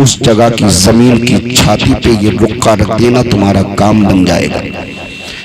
اس جگہ کی زمین کی چھاتی پہ یہ رقعہ رکھ دینا، تمہارا کام بن جائے گا۔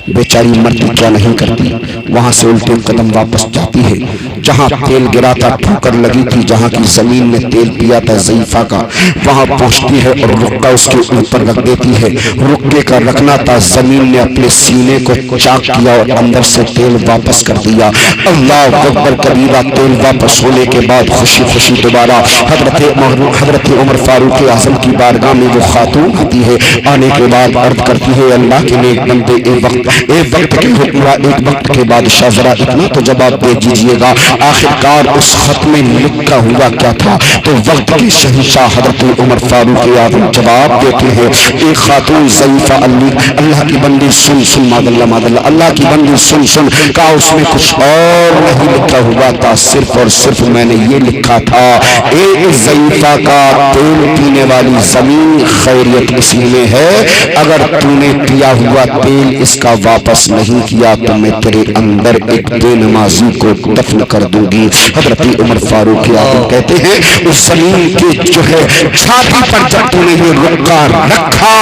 بیچاری مرتی کیا نہیں کرتی، وہاں سے الٹے قدم واپس جاتی ہے، جہاں تیل گرا تھا، ٹھوکر لگی تھی، جہاں کی زمین نے تیل پیا تھا ضعیفہ کا، وہاں پہنچتی ہے اور رقعہ اس کے اوپر رکھ دیتی ہے۔ رقعے کا رکھنا تھا، زمین نے اپنے سینے کو چاک کیا اور اندر سے تیل واپس کر دیا۔ اللہ اکبر کبیرہ، تیل واپس ہونے کے بعد خوشی خوشی دوبارہ حضرت عمر فاروق اعظم کی بارگاہ میں وہ خاتون آتی ہے، آنے کے بعد عرض کرتی ہے، اللہ کے نیک بندے، ایک وقت کے حکمراں، ایک وقت کے بادشاہ، ذرا اتنا تو جواب دے دیجیے گا، آخرکار اس خط میں لکھا ہوا کیا تھا؟ تو وقت کے شہنشاہ حضرت عمر فاروق اعظم جواب دیتے ہیں، ایک خاتون ضعیفہ، اللہ کی بندی سن سن، ماد اللہ، اللہ کی بندی سن سن، کہا اس میں کچھ اور نہیں لکھا ہوا تھا، صرف اور صرف میں نے یہ لکھا تھا، ایک ضعیفہ کا تیل پینے والی زمین خیریت اسی میں ہے، اگر تو نے پیا ہوا تیل اس کا واپس نہیں کیا تو میں تیرے اندر ایک بے نمازی کو دفن کر دوں گی۔ حضرت عمر فاروق اعظم کہتے ہیں، اس زمین کے جو ہے چھاتی پر جب تو نے یہ رقعہ رکھا،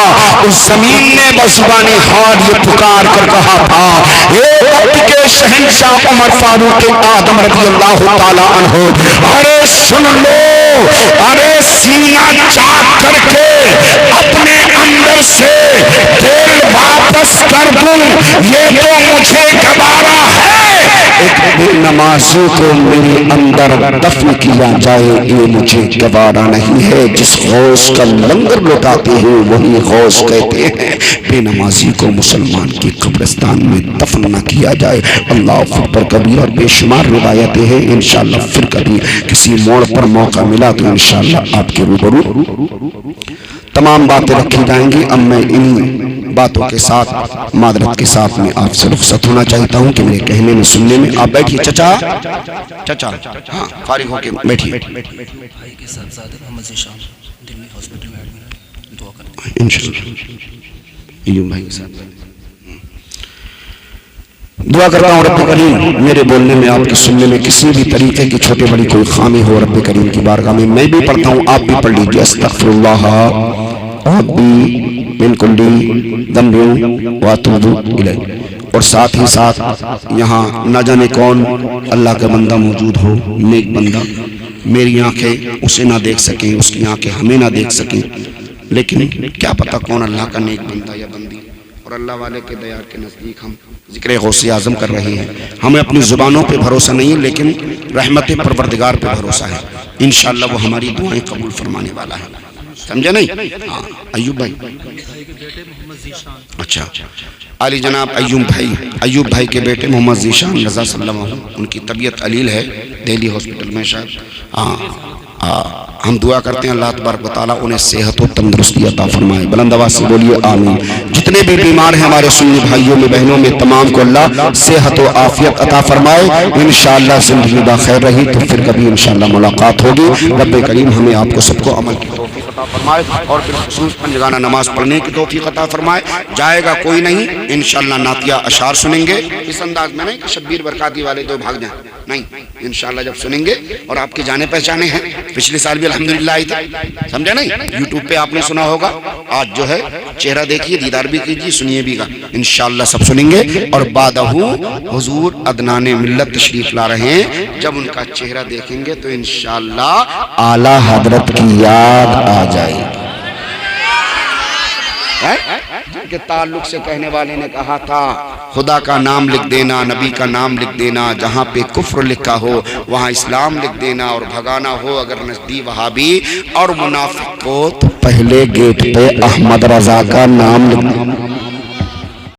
اس زمین نے بزبان حال یہ پکار کر کہا تھا، اے وقت کے شہنشاہ عمر فاروق اعظم رضی اللہ تعالی عنہ، ارے سن لو، ارے سینہ چاک کر کے اپنے اندر سے تیل واپس کر دوں، یہ تو مجھے گوارا ہے، ایک بے نمازی کو میرے اندر دفن کیا جائے، یہ مجھے گوارا نہیں ہے۔ جس غوث کا لنگر لٹاتے ہیں وہی غوث کہتے ہیں، بے نمازی کو مسلمان کی قبرستان میں دفن نہ کیا جائے۔ اللہ اکبر کبیر، اور بے شمار روایتیں ہیں، انشاءاللہ پھر کبھی کسی موڑ پر موقع ملا تو انشاءاللہ آپ کے روبرو تمام باتیں رکھی جائیں گی. اب میں ان باتوں کے ساتھ معذرت کے ساتھ میں آپ سے رخصت ہونا چاہتا ہوں کہ میرے کہنے میں سننے میں. آپ بیٹھیے چچا, چچا ہاں فارغ ہو کے بیٹھیے. بھائی کے صاحبزادے محمد ذیشان دلی ہاسپٹل میں ایڈمٹ ہیں, دعا کریں انشاءاللہ. ایوب بھائی کے ساتھ دعا کرتا ہوں رب کریم میرے بولنے میں آپ کے سننے میں کسی بھی طریقے کی چھوٹے بڑی کوئی خامی ہو رب کریم کی بارگاہ میں بھی پڑھتا ہوں, آپ بھی پڑھ لیجیے. استغفر اللہ ربی من کل ذنب واتوب الیہ. اور ساتھ ہی ساتھ یہاں نہ جانے کون اللہ کا بندہ موجود ہو, نیک بندہ. میری آنکھیں اسے نہ دیکھ سکیں, اس کی آنکھیں ہمیں نہ دیکھ سکیں, لیکن کیا پتہ کون اللہ کا نیک بندہ یا بندی. اور اللہ والے کے دیار کے نزدیک ہم ذکر غوث اعظم کر رہے ہیں. ہمیں اپنی زبانوں پہ بھروسہ نہیں لیکن رحمت پروردگار پہ بھروسہ ہے. انشاءاللہ وہ ہماری دعائیں قبول فرمانے والا ہے. سمجھے نہیں؟ ہاں ایوب بھائی, اچھا علی جناب ایوب بھائی کے بیٹے محمد ذیشان رضا صلی اللہ علیہ وسلم, ان کی طبیعت علیل ہے دہلی ہاسپٹل میں شاید. ہم دعا کرتے ہیں اللہ تبارک و تعالیٰ انہیں صحت و تندرستی عطا فرمائے. بلند آواز سے بولیے آمین. جتنے بھی بیمار ہیں ہمارے سنی بھائیوں میں بہنوں میں تمام کو اللہ صحت و عافیت عطا فرمائے. انشاءاللہ زندگی باخیر رہی تو پھر کبھی انشاءاللہ ملاقات ہوگی. رب کریم ہمیں آپ کو سب کو عمل کی توفیق عطا فرمائے اور پھر خصوص پنجگانہ نماز پڑھنے کی توفیق عطا فرمائے. جائے گا کوئی نہیں, انشاءاللہ نعتیہ اشعار سنیں گے اس انداز میں, نہیں کہ شبیر برکاتی والے تو بھاگ جائیں, نہیں. انشاءاللہ جب سنیں گے اور آپ کے جانے پہچانے ہیں, پچھلے سال بھی الحمدللہ آئی تھی, سمجھے نہیں, یوٹیوب پہ آپ نے سنا ہوگا. آج جو ہے چہرہ دیکھیے, دیدار بھی کیجیے, سنیے بھی گا. انشاءاللہ سب سنیں گے. اور بعدہ حضور عدنان ملت تشریف لا رہے ہیں, جب ان کا چہرہ دیکھیں گے تو انشاءاللہ اعلیٰ حضرت کی یاد آ جائے گی. کہ تعلق سے کہنے والے نے کہا تھا خدا کا نام لکھ دینا, نبی کا نام لکھ دینا, جہاں پہ کفر لکھا ہو وہاں اسلام لکھ دینا, اور بھگانا ہو اگر نزدیک وہابی اور منافق کو تو پہلے گیٹ پہ احمد رضا کا نام لکھ دینا.